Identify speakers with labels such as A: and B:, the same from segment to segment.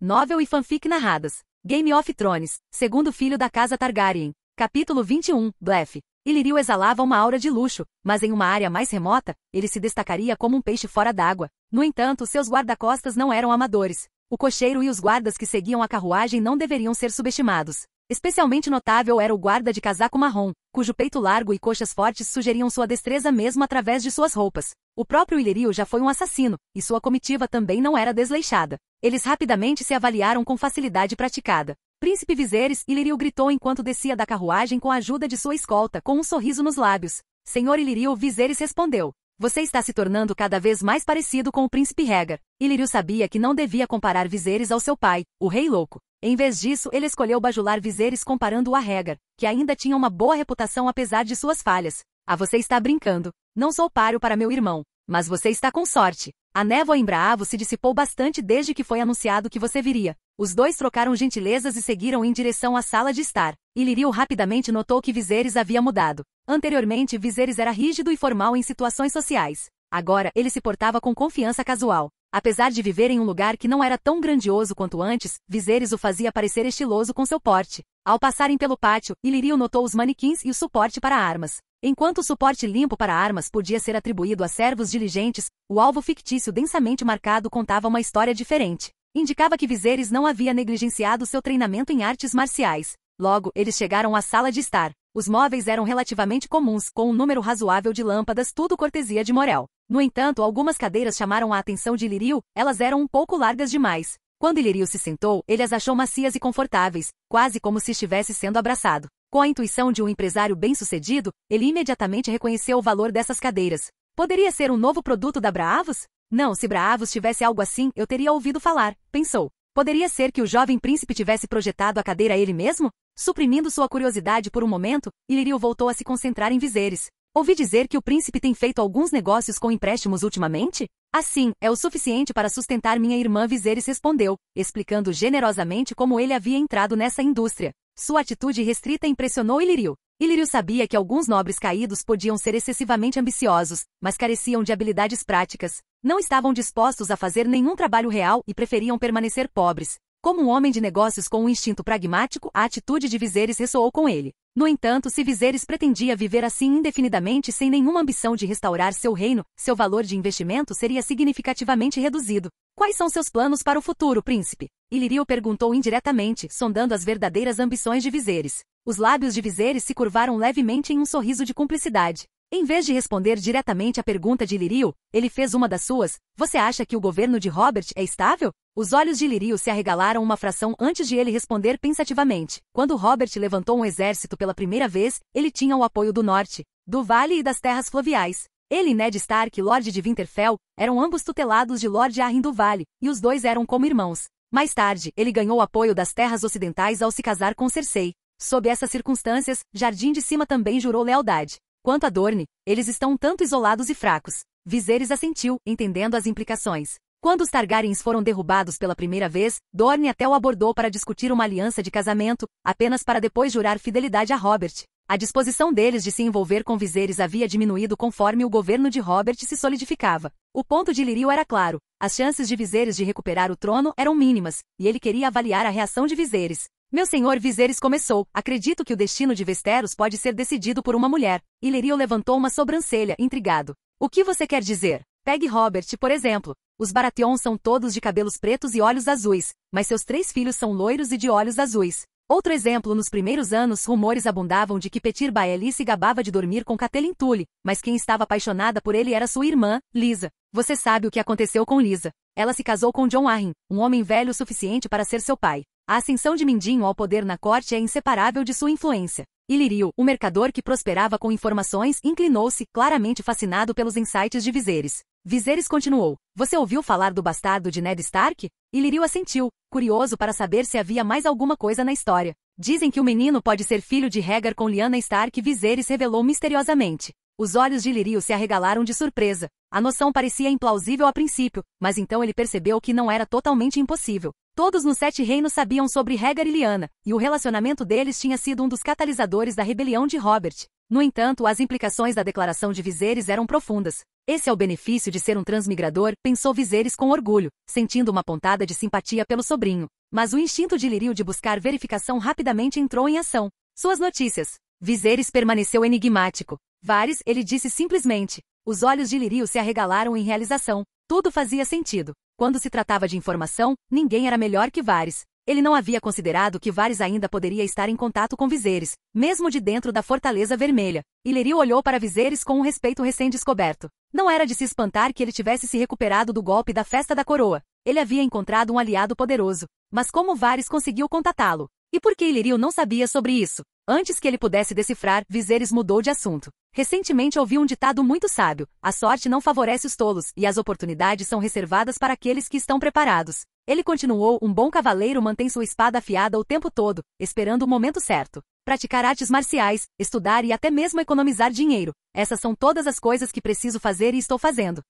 A: Novel e fanfic narradas. Game of Thrones, segundo filho da casa Targaryen. Capítulo 21, Blefe. Illyrio exalava uma aura de luxo, mas em uma área mais remota, ele se destacaria como um peixe fora d'água. No entanto, seus guarda-costas não eram amadores. O cocheiro e os guardas que seguiam a carruagem não deveriam ser subestimados. Especialmente notável era o guarda de casaco marrom, cujo peito largo e coxas fortes sugeriam sua destreza mesmo através de suas roupas. O próprio Illyrio já foi um assassino, e sua comitiva também não era desleixada. Eles rapidamente se avaliaram com facilidade praticada. Príncipe Viserys, Illyrio gritou enquanto descia da carruagem com a ajuda de sua escolta, com um sorriso nos lábios. Senhor Illyrio, Viserys respondeu. Você está se tornando cada vez mais parecido com o príncipe Rhaegar. Illyrio sabia que não devia comparar Viserys ao seu pai, o Rei Louco. Em vez disso, ele escolheu bajular Viserys comparando-o a Rhaegar, que ainda tinha uma boa reputação apesar de suas falhas. Ah, você está brincando. Não sou páreo para meu irmão. Mas você está com sorte. A névoa em Braavos se dissipou bastante desde que foi anunciado que você viria. Os dois trocaram gentilezas e seguiram em direção à sala de estar. Illyrio rapidamente notou que Viserys havia mudado. Anteriormente, Viserys era rígido e formal em situações sociais. Agora, ele se portava com confiança casual. Apesar de viver em um lugar que não era tão grandioso quanto antes, Viserys o fazia parecer estiloso com seu porte. Ao passarem pelo pátio, Illyrio notou os manequins e o suporte para armas. Enquanto o suporte limpo para armas podia ser atribuído a servos diligentes, o alvo fictício densamente marcado contava uma história diferente. Indicava que Viserys não havia negligenciado seu treinamento em artes marciais. Logo, eles chegaram à sala de estar. Os móveis eram relativamente comuns, com um número razoável de lâmpadas, tudo cortesia de Morel. No entanto, algumas cadeiras chamaram a atenção de Illyrio, elas eram um pouco largas demais. Quando Illyrio se sentou, ele as achou macias e confortáveis, quase como se estivesse sendo abraçado. Com a intuição de um empresário bem-sucedido, ele imediatamente reconheceu o valor dessas cadeiras. Poderia ser um novo produto da Braavos? Não, se Braavos tivesse algo assim, eu teria ouvido falar, pensou. Poderia ser que o jovem príncipe tivesse projetado a cadeira ele mesmo? Suprimindo sua curiosidade por um momento, Illyrio voltou a se concentrar em Viserys. Ouvi dizer que o príncipe tem feito alguns negócios com empréstimos ultimamente? Assim, é o suficiente para sustentar minha irmã, Viserys respondeu, explicando generosamente como ele havia entrado nessa indústria. Sua atitude restrita impressionou Illyrio. Illyrio sabia que alguns nobres caídos podiam ser excessivamente ambiciosos, mas careciam de habilidades práticas. Não estavam dispostos a fazer nenhum trabalho real e preferiam permanecer pobres. Como um homem de negócios com um instinto pragmático, a atitude de Viserys ressoou com ele. No entanto, se Viserys pretendia viver assim indefinidamente sem nenhuma ambição de restaurar seu reino, seu valor de investimento seria significativamente reduzido. Quais são seus planos para o futuro, príncipe? Illyrio perguntou indiretamente, sondando as verdadeiras ambições de Viserys. Os lábios de Viserys se curvaram levemente em um sorriso de cumplicidade. Em vez de responder diretamente à pergunta de Illyrio, ele fez uma das suas. Você acha que o governo de Robert é estável? Os olhos de Illyrio se arregalaram uma fração antes de ele responder pensativamente. Quando Robert levantou um exército pela primeira vez, ele tinha o apoio do norte, do vale e das terras fluviais. Ele e Ned Stark, Lorde de Winterfell, eram ambos tutelados de Lord Arryn do Vale, e os dois eram como irmãos. Mais tarde, ele ganhou o apoio das terras ocidentais ao se casar com Cersei. Sob essas circunstâncias, Jardim de Cima também jurou lealdade. Quanto a Dorne, eles estão um tanto isolados e fracos. Viserys assentiu, entendendo as implicações. Quando os Targaryens foram derrubados pela primeira vez, Dorne até o abordou para discutir uma aliança de casamento, apenas para depois jurar fidelidade a Robert. A disposição deles de se envolver com Viserys havia diminuído conforme o governo de Robert se solidificava. O ponto de Illyrio era claro. As chances de Viserys de recuperar o trono eram mínimas, e ele queria avaliar a reação de Viserys. Meu senhor, Viserys começou. Acredito que o destino de Westeros pode ser decidido por uma mulher. Illyrio levantou uma sobrancelha, intrigado. O que você quer dizer? Pegue Robert, por exemplo. Os Baratheon são todos de cabelos pretos e olhos azuis, mas seus 3 filhos são loiros e de olhos azuis. Outro exemplo, nos primeiros anos, rumores abundavam de que Petyr Baelish se gabava de dormir com Catelyn Tully, mas quem estava apaixonada por ele era sua irmã, Lysa. Você sabe o que aconteceu com Lysa. Ela se casou com Jon Arryn, um homem velho o suficiente para ser seu pai. A ascensão de Mindinho ao poder na corte é inseparável de sua influência. Illyrio, o mercador que prosperava com informações, inclinou-se, claramente fascinado pelos insights de Viserys. Viserys continuou. Você ouviu falar do bastardo de Ned Stark? Illyrio assentiu, curioso para saber se havia mais alguma coisa na história. Dizem que o menino pode ser filho de Rhaegar com Lyanna Stark, Viserys revelou misteriosamente. Os olhos de Illyrio se arregalaram de surpresa. A noção parecia implausível a princípio, mas então ele percebeu que não era totalmente impossível. Todos nos 7 reinos sabiam sobre Rhaegar e Lyanna, e o relacionamento deles tinha sido um dos catalisadores da rebelião de Robert. No entanto, as implicações da declaração de Viserys eram profundas. Esse é o benefício de ser um transmigrador, pensou Viserys com orgulho, sentindo uma pontada de simpatia pelo sobrinho. Mas o instinto de Ilírio de buscar verificação rapidamente entrou em ação. Suas notícias. Viserys permaneceu enigmático. Varys, ele disse simplesmente. Os olhos de Ilírio se arregalaram em realização. Tudo fazia sentido. Quando se tratava de informação, ninguém era melhor que Varys. Ele não havia considerado que Varys ainda poderia estar em contato com Viserys, mesmo de dentro da Fortaleza Vermelha. Ilírio olhou para Viserys com um respeito recém-descoberto. Não era de se espantar que ele tivesse se recuperado do golpe da Festa da Coroa. Ele havia encontrado um aliado poderoso. Mas como Varys conseguiu contatá-lo? E por que Ilírio não sabia sobre isso? Antes que ele pudesse decifrar, Viserys mudou de assunto. Recentemente ouvi um ditado muito sábio: a sorte não favorece os tolos, e as oportunidades são reservadas para aqueles que estão preparados. Ele continuou: um bom cavaleiro mantém sua espada afiada o tempo todo, esperando o momento certo. Praticar artes marciais, estudar e até mesmo economizar dinheiro. Essas são todas as coisas que preciso fazer e estou fazendo.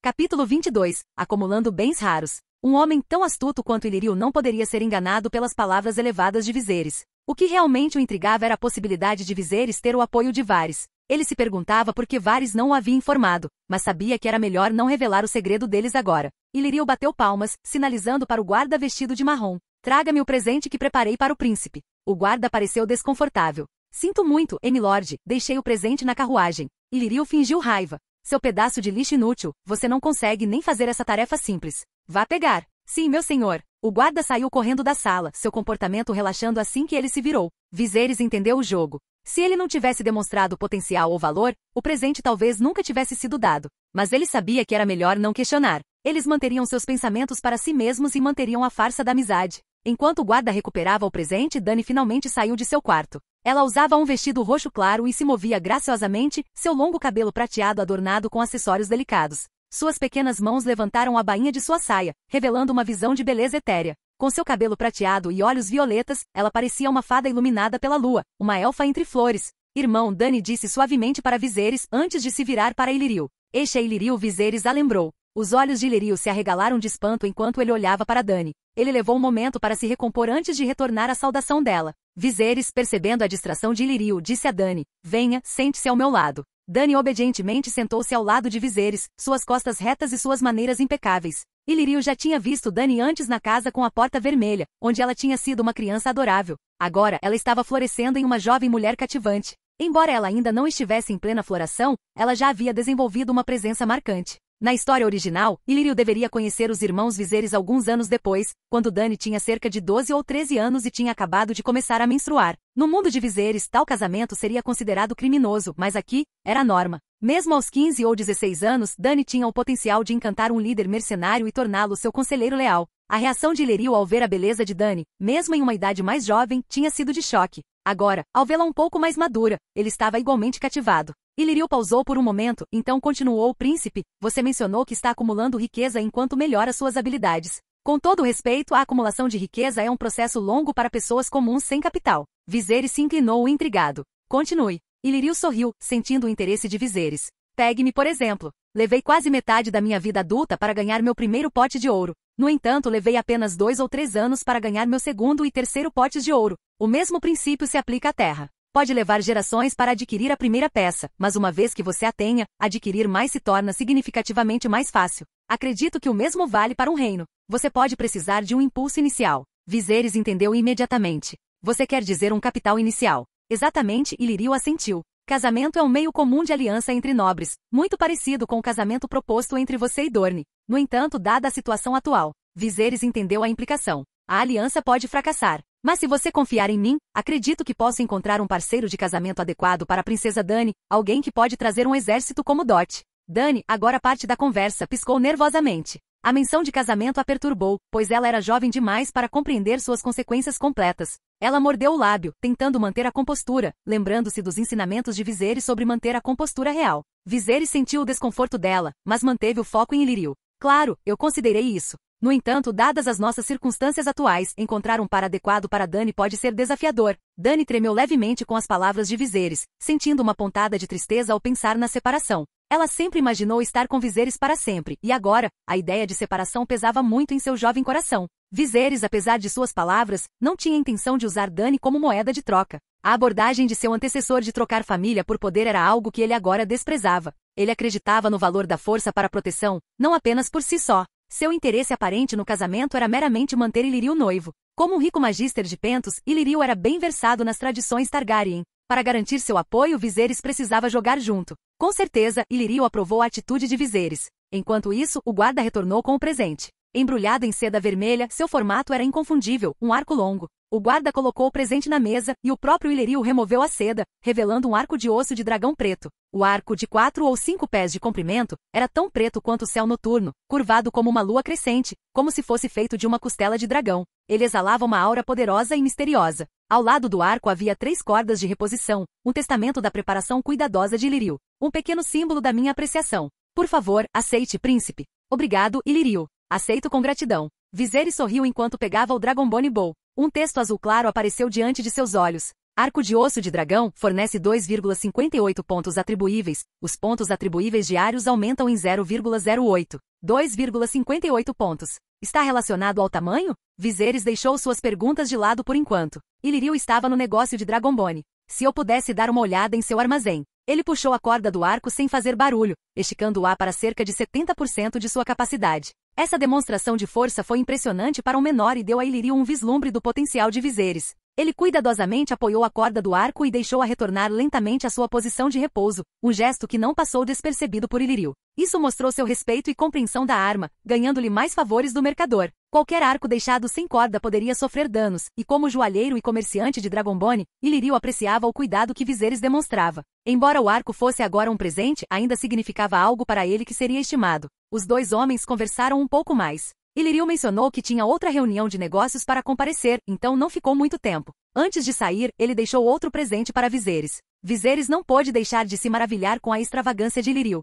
A: Capítulo 22. Acumulando bens raros. Um homem tão astuto quanto Ilírio não poderia ser enganado pelas palavras elevadas de Viserys. O que realmente o intrigava era a possibilidade de Viserys ter o apoio de Varys. Ele se perguntava por que Varys não o havia informado, mas sabia que era melhor não revelar o segredo deles agora. Ilírio bateu palmas, sinalizando para o guarda vestido de marrom. Traga-me o presente que preparei para o príncipe. O guarda pareceu desconfortável. Sinto muito, milord, deixei o presente na carruagem. Ilírio fingiu raiva. Seu pedaço de lixo inútil, você não consegue nem fazer essa tarefa simples. Vá pegar. Sim, meu senhor. O guarda saiu correndo da sala, seu comportamento relaxando assim que ele se virou. Viserys entendeu o jogo. Se ele não tivesse demonstrado potencial ou valor, o presente talvez nunca tivesse sido dado. Mas ele sabia que era melhor não questionar. Eles manteriam seus pensamentos para si mesmos e manteriam a farsa da amizade. Enquanto o guarda recuperava o presente, Dany finalmente saiu de seu quarto. Ela usava um vestido roxo claro e se movia graciosamente, seu longo cabelo prateado adornado com acessórios delicados. Suas pequenas mãos levantaram a bainha de sua saia, revelando uma visão de beleza etérea. Com seu cabelo prateado e olhos violetas, ela parecia uma fada iluminada pela lua, uma elfa entre flores. Irmão, Dany disse suavemente para Viserys antes de se virar para Ilírio. Este é Ilírio, Viserys a lembrou. Os olhos de Ilírio se arregalaram de espanto enquanto ele olhava para Dany. Ele levou um momento para se recompor antes de retornar à saudação dela. Viserys, percebendo a distração de Ilírio, disse a Dany: venha, sente-se ao meu lado. Dany obedientemente sentou-se ao lado de Viserys, suas costas retas e suas maneiras impecáveis. Ilírio já tinha visto Dany antes na casa com a porta vermelha, onde ela tinha sido uma criança adorável. Agora, ela estava florescendo em uma jovem mulher cativante. Embora ela ainda não estivesse em plena floração, ela já havia desenvolvido uma presença marcante. Na história original, Ilírio deveria conhecer os irmãos Viserys alguns anos depois, quando Dany tinha cerca de 12 ou 13 anos e tinha acabado de começar a menstruar. No mundo de Viserys, tal casamento seria considerado criminoso, mas aqui, era a norma. Mesmo aos 15 ou 16 anos, Dany tinha o potencial de encantar um líder mercenário e torná-lo seu conselheiro leal. A reação de Ilírio ao ver a beleza de Dany, mesmo em uma idade mais jovem, tinha sido de choque. Agora, ao vê-la um pouco mais madura, ele estava igualmente cativado. Ilírio pausou por um momento, então continuou: príncipe, você mencionou que está acumulando riqueza enquanto melhora suas habilidades. Com todo respeito, a acumulação de riqueza é um processo longo para pessoas comuns sem capital. Viserys se inclinou intrigado. Continue. Ilírio sorriu, sentindo o interesse de Viserys. Pegue-me por exemplo. Levei quase metade da minha vida adulta para ganhar meu primeiro pote de ouro. No entanto, levei apenas 2 ou 3 anos para ganhar meu segundo e terceiro potes de ouro. O mesmo princípio se aplica à terra. Pode levar gerações para adquirir a primeira peça, mas uma vez que você a tenha, adquirir mais se torna significativamente mais fácil. Acredito que o mesmo vale para um reino. Você pode precisar de um impulso inicial. Viserys entendeu imediatamente. Você quer dizer um capital inicial? Exatamente, Ilírio assentiu. Casamento é um meio comum de aliança entre nobres, muito parecido com o casamento proposto entre você e Dorne. No entanto, dada a situação atual, Viserys entendeu a implicação. A aliança pode fracassar. Mas se você confiar em mim, acredito que posso encontrar um parceiro de casamento adequado para a princesa Dany, alguém que pode trazer um exército como dote. Dany, agora parte da conversa, piscou nervosamente. A menção de casamento a perturbou, pois ela era jovem demais para compreender suas consequências completas. Ela mordeu o lábio, tentando manter a compostura, lembrando-se dos ensinamentos de Viserys sobre manter a compostura real. Viserys sentiu o desconforto dela, mas manteve o foco em Ilírio. Claro, eu considerei isso. No entanto, dadas as nossas circunstâncias atuais, encontrar um par adequado para Dany pode ser desafiador. Dany tremeu levemente com as palavras de Viserys, sentindo uma pontada de tristeza ao pensar na separação. Ela sempre imaginou estar com Viserys para sempre, e agora, a ideia de separação pesava muito em seu jovem coração. Viserys, apesar de suas palavras, não tinha intenção de usar Dany como moeda de troca. A abordagem de seu antecessor de trocar família por poder era algo que ele agora desprezava. Ele acreditava no valor da força para a proteção, não apenas por si só. Seu interesse aparente no casamento era meramente manter Illyrio noivo. Como um rico magister de Pentos, Illyrio era bem versado nas tradições Targaryen. Para garantir seu apoio, Viserys precisava jogar junto. Com certeza, Illyrio aprovou a atitude de Viserys. Enquanto isso, o guarda retornou com o presente. Embrulhado em seda vermelha, seu formato era inconfundível, um arco longo. O guarda colocou o presente na mesa, e o próprio Illyrio removeu a seda, revelando um arco de osso de dragão preto. O arco, de 4 ou 5 pés de comprimento, era tão preto quanto o céu noturno, curvado como uma lua crescente, como se fosse feito de uma costela de dragão. Ele exalava uma aura poderosa e misteriosa. Ao lado do arco havia 3 cordas de reposição, um testamento da preparação cuidadosa de Illyrio. Um pequeno símbolo da minha apreciação. Por favor, aceite, príncipe. Obrigado, Illyrio. Aceito com gratidão. Viserys sorriu enquanto pegava o Dragonbone Bow. Um texto azul claro apareceu diante de seus olhos. Arco de osso de dragão fornece 2,58 pontos atribuíveis. Os pontos atribuíveis diários aumentam em 0,08. 2,58 pontos. Está relacionado ao tamanho? Viserys deixou suas perguntas de lado por enquanto. Illyrio estava no negócio de Dragonbone. Se eu pudesse dar uma olhada em seu armazém. Ele puxou a corda do arco sem fazer barulho, esticando-a para cerca de 70% de sua capacidade. Essa demonstração de força foi impressionante para um menor e deu a Illyrio um vislumbre do potencial de Viserys. Ele cuidadosamente apoiou a corda do arco e deixou-a retornar lentamente à sua posição de repouso, um gesto que não passou despercebido por Illyrio. Isso mostrou seu respeito e compreensão da arma, ganhando-lhe mais favores do mercador. Qualquer arco deixado sem corda poderia sofrer danos, e como joalheiro e comerciante de Dragonbone, Illyrio apreciava o cuidado que Viserys demonstrava. Embora o arco fosse agora um presente, ainda significava algo para ele que seria estimado. Os 2 homens conversaram um pouco mais. Illyrio mencionou que tinha outra reunião de negócios para comparecer, então não ficou muito tempo. Antes de sair, ele deixou outro presente para Viserys. Viserys não pôde deixar de se maravilhar com a extravagância de Illyrio.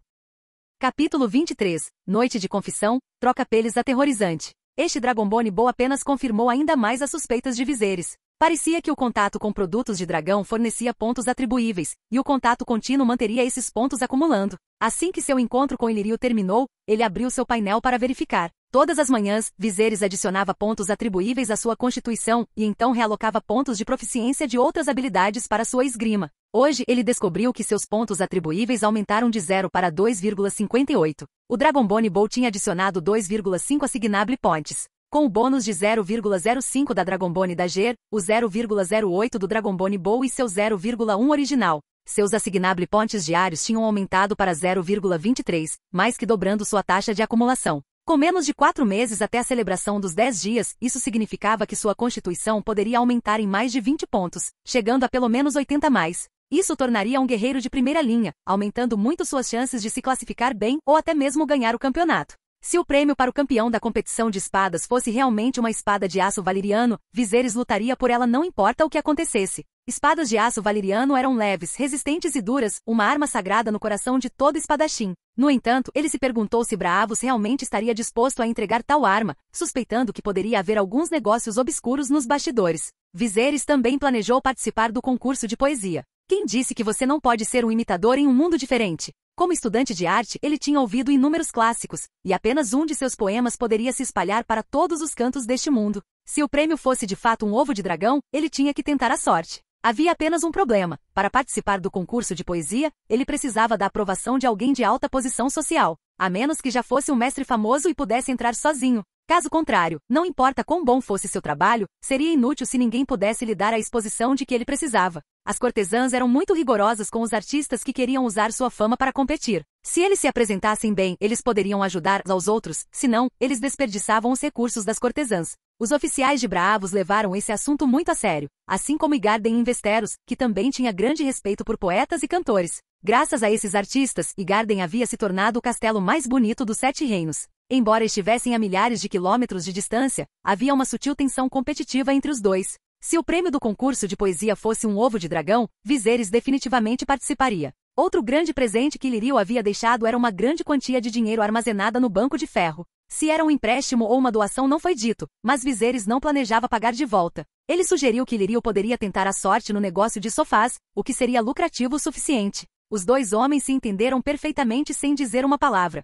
A: Capítulo 23. Noite de confissão, troca-peles aterrorizante. Este Dragonbone Bow apenas confirmou ainda mais as suspeitas de Viserys. Parecia que o contato com produtos de dragão fornecia pontos atribuíveis, e o contato contínuo manteria esses pontos acumulando. Assim que seu encontro com Illyrio terminou, ele abriu seu painel para verificar. Todas as manhãs, Viserys adicionava pontos atribuíveis à sua constituição, e então realocava pontos de proficiência de outras habilidades para sua esgrima. Hoje ele descobriu que seus pontos atribuíveis aumentaram de 0 para 2,58. O Dragonbone Bow tinha adicionado 2,5 assignable points. Com o bônus de 0,05 da Dragonbone Dagger, o 0,08 do Dragonbone Bow e seu 0,1 original. Seus assignable points diários tinham aumentado para 0,23, mais que dobrando sua taxa de acumulação. Com menos de 4 meses até a celebração dos 10 dias, isso significava que sua constituição poderia aumentar em mais de 20 pontos, chegando a pelo menos 80 mais. Isso o tornaria um guerreiro de primeira linha, aumentando muito suas chances de se classificar bem ou até mesmo ganhar o campeonato. Se o prêmio para o campeão da competição de espadas fosse realmente uma espada de aço valeriano, Viserys lutaria por ela não importa o que acontecesse. Espadas de aço valeriano eram leves, resistentes e duras, uma arma sagrada no coração de todo espadachim. No entanto, ele se perguntou se Braavos realmente estaria disposto a entregar tal arma, suspeitando que poderia haver alguns negócios obscuros nos bastidores. Viserys também planejou participar do concurso de poesia. Quem disse que você não pode ser um imitador em um mundo diferente? Como estudante de arte, ele tinha ouvido inúmeros clássicos, e apenas um de seus poemas poderia se espalhar para todos os cantos deste mundo. Se o prêmio fosse de fato um ovo de dragão, ele tinha que tentar a sorte. Havia apenas um problema. Para participar do concurso de poesia, ele precisava da aprovação de alguém de alta posição social, a menos que já fosse um mestre famoso e pudesse entrar sozinho. Caso contrário, não importa quão bom fosse seu trabalho, seria inútil se ninguém pudesse lhe dar a exposição de que ele precisava. As cortesãs eram muito rigorosas com os artistas que queriam usar sua fama para competir. Se eles se apresentassem bem, eles poderiam ajudar aos outros, senão, eles desperdiçavam os recursos das cortesãs. Os oficiais de Braavos levaram esse assunto muito a sério, assim como Igarden em Westeros, que também tinha grande respeito por poetas e cantores. Graças a esses artistas, Igarden havia se tornado o castelo mais bonito dos 7 reinos. Embora estivessem a milhares de quilômetros de distância, havia uma sutil tensão competitiva entre os dois. Se o prêmio do concurso de poesia fosse um ovo de dragão, Viserys definitivamente participaria. Outro grande presente que Illyrio havia deixado era uma grande quantia de dinheiro armazenada no banco de ferro. Se era um empréstimo ou uma doação não foi dito, mas Viserys não planejava pagar de volta. Ele sugeriu que Illyrio poderia tentar a sorte no negócio de sofás, o que seria lucrativo o suficiente. Os 2 homens se entenderam perfeitamente sem dizer uma palavra.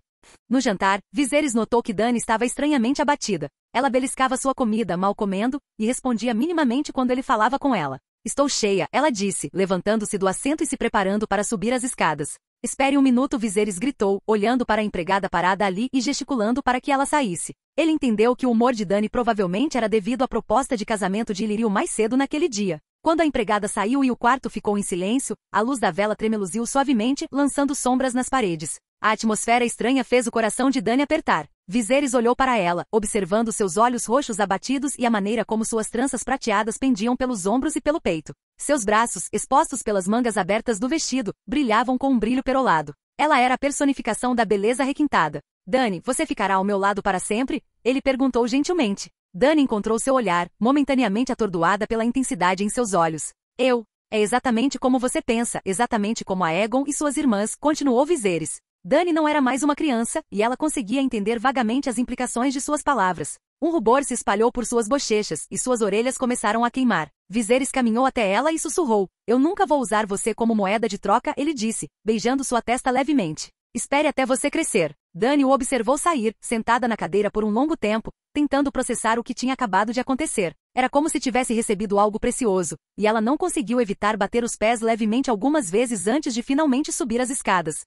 A: No jantar, Viserys notou que Dany estava estranhamente abatida. Ela beliscava sua comida mal comendo, e respondia minimamente quando ele falava com ela. Estou cheia, ela disse, levantando-se do assento e se preparando para subir as escadas. Espere um minuto, Viserys gritou, olhando para a empregada parada ali e gesticulando para que ela saísse. Ele entendeu que o humor de Dany provavelmente era devido à proposta de casamento de Illyrio mais cedo naquele dia. Quando a empregada saiu e o quarto ficou em silêncio, a luz da vela tremeluziu suavemente, lançando sombras nas paredes. A atmosfera estranha fez o coração de Dany apertar. Viserys olhou para ela, observando seus olhos roxos abatidos e a maneira como suas tranças prateadas pendiam pelos ombros e pelo peito. Seus braços, expostos pelas mangas abertas do vestido, brilhavam com um brilho perolado. Ela era a personificação da beleza requintada. Dany, você ficará ao meu lado para sempre? Ele perguntou gentilmente. Dany encontrou seu olhar, momentaneamente atordoada pela intensidade em seus olhos. É exatamente como você pensa, exatamente como a Aegon e suas irmãs, continuou Viserys. Dany não era mais uma criança, e ela conseguia entender vagamente as implicações de suas palavras. Um rubor se espalhou por suas bochechas, e suas orelhas começaram a queimar. Viserys caminhou até ela e sussurrou. Eu nunca vou usar você como moeda de troca, ele disse, beijando sua testa levemente. Espere até você crescer. Dany o observou sair, sentada na cadeira por um longo tempo, tentando processar o que tinha acabado de acontecer. Era como se tivesse recebido algo precioso, e ela não conseguiu evitar bater os pés levemente algumas vezes antes de finalmente subir as escadas.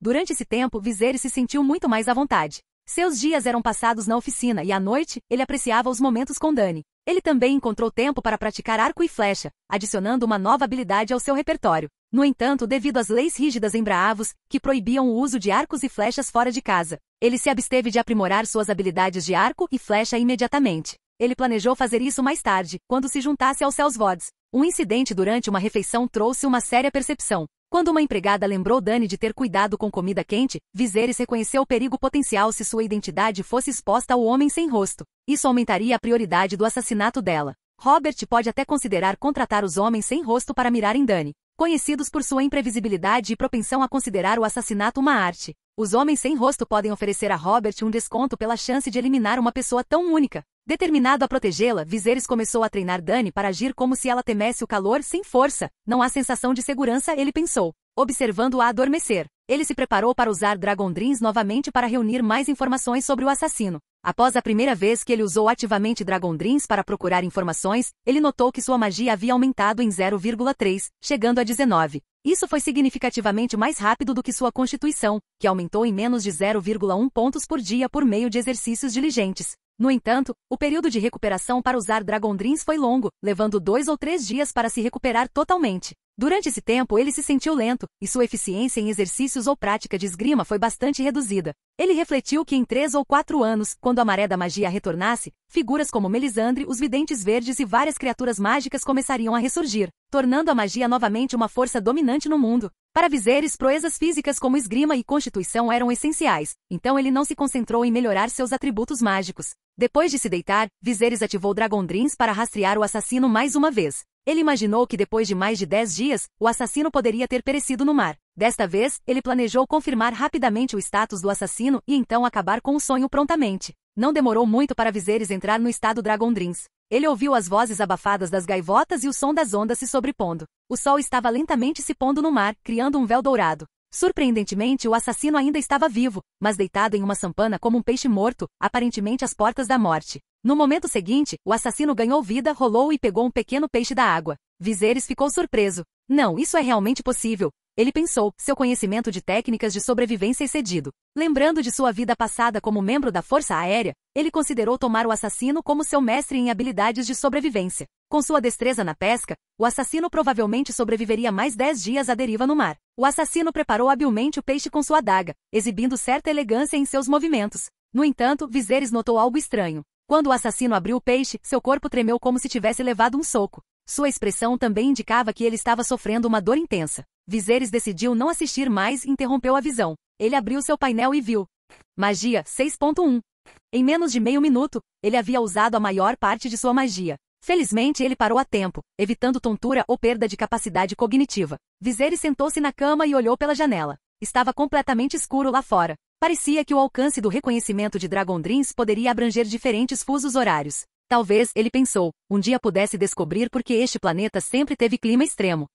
A: Durante esse tempo, Viserys se sentiu muito mais à vontade. Seus dias eram passados na oficina e à noite, ele apreciava os momentos com Dany. Ele também encontrou tempo para praticar arco e flecha, adicionando uma nova habilidade ao seu repertório. No entanto, devido às leis rígidas em Braavos, que proibiam o uso de arcos e flechas fora de casa, ele se absteve de aprimorar suas habilidades de arco e flecha imediatamente. Ele planejou fazer isso mais tarde, quando se juntasse aos Selvvods. Um incidente durante uma refeição trouxe uma séria percepção. Quando uma empregada lembrou Dany de ter cuidado com comida quente, Viserys reconheceu o perigo potencial se sua identidade fosse exposta ao homem sem rosto. Isso aumentaria a prioridade do assassinato dela. Robert pode até considerar contratar os homens sem rosto para mirar em Dany, conhecidos por sua imprevisibilidade e propensão a considerar o assassinato uma arte. Os homens sem rosto podem oferecer a Robert um desconto pela chance de eliminar uma pessoa tão única. Determinado a protegê-la, Viserys começou a treinar Dany para agir como se ela temesse o calor sem força. Não há sensação de segurança, ele pensou, observando-a adormecer. Ele se preparou para usar Dragondrins novamente para reunir mais informações sobre o assassino. Após a primeira vez que ele usou ativamente Dragondrins para procurar informações, ele notou que sua magia havia aumentado em 0,3, chegando a 19. Isso foi significativamente mais rápido do que sua constituição, que aumentou em menos de 0,1 pontos por dia por meio de exercícios diligentes. No entanto, o período de recuperação para usar Dragondrins foi longo, levando 2 ou 3 dias para se recuperar totalmente. Durante esse tempo ele se sentiu lento, e sua eficiência em exercícios ou prática de esgrima foi bastante reduzida. Ele refletiu que em 3 ou 4 anos, quando a maré da magia retornasse, figuras como Melisandre, os Videntes Verdes e várias criaturas mágicas começariam a ressurgir, tornando a magia novamente uma força dominante no mundo. Para Viserys, proezas físicas como esgrima e constituição eram essenciais, então ele não se concentrou em melhorar seus atributos mágicos. Depois de se deitar, Viserys ativou Dragondrins para rastrear o assassino mais uma vez. Ele imaginou que depois de mais de 10 dias, o assassino poderia ter perecido no mar. Desta vez, ele planejou confirmar rapidamente o status do assassino e então acabar com o sonho prontamente. Não demorou muito para Viserys entrar no estado Dragondrins. Ele ouviu as vozes abafadas das gaivotas e o som das ondas se sobrepondo. O sol estava lentamente se pondo no mar, criando um véu dourado. Surpreendentemente, o assassino ainda estava vivo, mas deitado em uma sampana como um peixe morto, aparentemente às portas da morte. No momento seguinte, o assassino ganhou vida, rolou e pegou um pequeno peixe da água. Viserys ficou surpreso. Não, isso é realmente possível. Ele pensou, seu conhecimento de técnicas de sobrevivência excedido. Lembrando de sua vida passada como membro da Força Aérea, ele considerou tomar o assassino como seu mestre em habilidades de sobrevivência. Com sua destreza na pesca, o assassino provavelmente sobreviveria mais 10 dias à deriva no mar. O assassino preparou habilmente o peixe com sua adaga, exibindo certa elegância em seus movimentos. No entanto, Viserys notou algo estranho. Quando o assassino abriu o peixe, seu corpo tremeu como se tivesse levado um soco. Sua expressão também indicava que ele estava sofrendo uma dor intensa. Viserys decidiu não assistir mais e interrompeu a visão. Ele abriu seu painel e viu. Magia 6.1. Em menos de meio minuto, ele havia usado a maior parte de sua magia. Felizmente ele parou a tempo, evitando tontura ou perda de capacidade cognitiva. Viserys sentou-se na cama e olhou pela janela. Estava completamente escuro lá fora. Parecia que o alcance do reconhecimento de Dragondrins poderia abranger diferentes fusos horários. Talvez, ele pensou, um dia pudesse descobrir por que este planeta sempre teve clima extremo.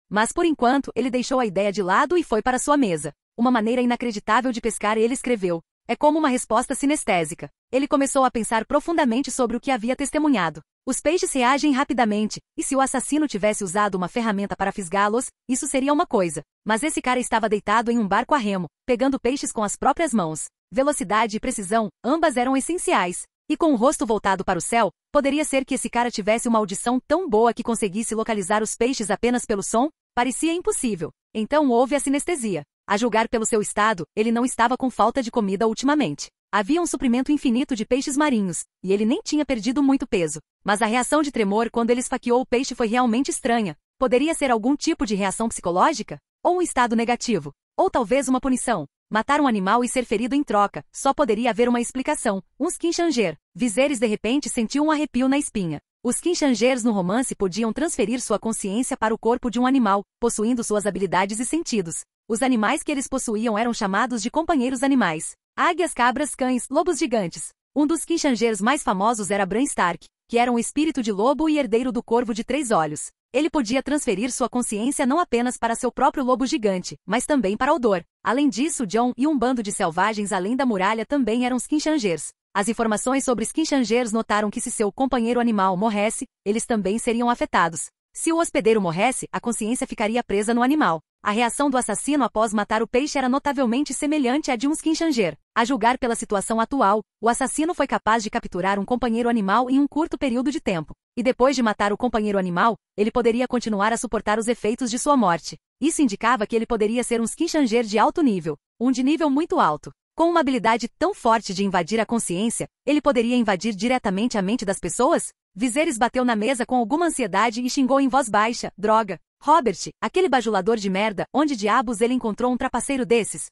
A: Mas por enquanto, ele deixou a ideia de lado e foi para sua mesa. Uma maneira inacreditável de pescar, ele escreveu. É como uma resposta sinestésica. Ele começou a pensar profundamente sobre o que havia testemunhado. Os peixes reagem rapidamente, e se o assassino tivesse usado uma ferramenta para fisgá-los, isso seria uma coisa. Mas esse cara estava deitado em um barco a remo, pegando peixes com as próprias mãos. Velocidade e precisão, ambas eram essenciais. E com o rosto voltado para o céu, poderia ser que esse cara tivesse uma audição tão boa que conseguisse localizar os peixes apenas pelo som? Parecia impossível. Então houve a sinestesia. A julgar pelo seu estado, ele não estava com falta de comida ultimamente. Havia um suprimento infinito de peixes marinhos, e ele nem tinha perdido muito peso. Mas a reação de tremor quando ele esfaqueou o peixe foi realmente estranha. Poderia ser algum tipo de reação psicológica? Ou um estado negativo? Ou talvez uma punição? Matar um animal e ser ferido em troca, só poderia haver uma explicação. Um skinchanger. Viserys de repente sentiu um arrepio na espinha. Os skinchangers no romance podiam transferir sua consciência para o corpo de um animal, possuindo suas habilidades e sentidos. Os animais que eles possuíam eram chamados de companheiros animais. Águias, cabras, cães, lobos gigantes. Um dos skinchangers mais famosos era Bran Stark, que era um espírito de lobo e herdeiro do corvo de 3 olhos. Ele podia transferir sua consciência não apenas para seu próprio lobo gigante, mas também para Hodor. Além disso, Jon e um bando de selvagens além da muralha também eram skinchangers. As informações sobre skinchangers notaram que se seu companheiro animal morresse, eles também seriam afetados. Se o hospedeiro morresse, a consciência ficaria presa no animal. A reação do assassino após matar o peixe era notavelmente semelhante à de um skinchanger. A julgar pela situação atual, o assassino foi capaz de capturar um companheiro animal em um curto período de tempo. E depois de matar o companheiro animal, ele poderia continuar a suportar os efeitos de sua morte. Isso indicava que ele poderia ser um skinchanger de alto nível, um de nível muito alto. Com uma habilidade tão forte de invadir a consciência, ele poderia invadir diretamente a mente das pessoas? Viserys bateu na mesa com alguma ansiedade e xingou em voz baixa: droga! Robert, aquele bajulador de merda, onde diabos ele encontrou um trapaceiro desses?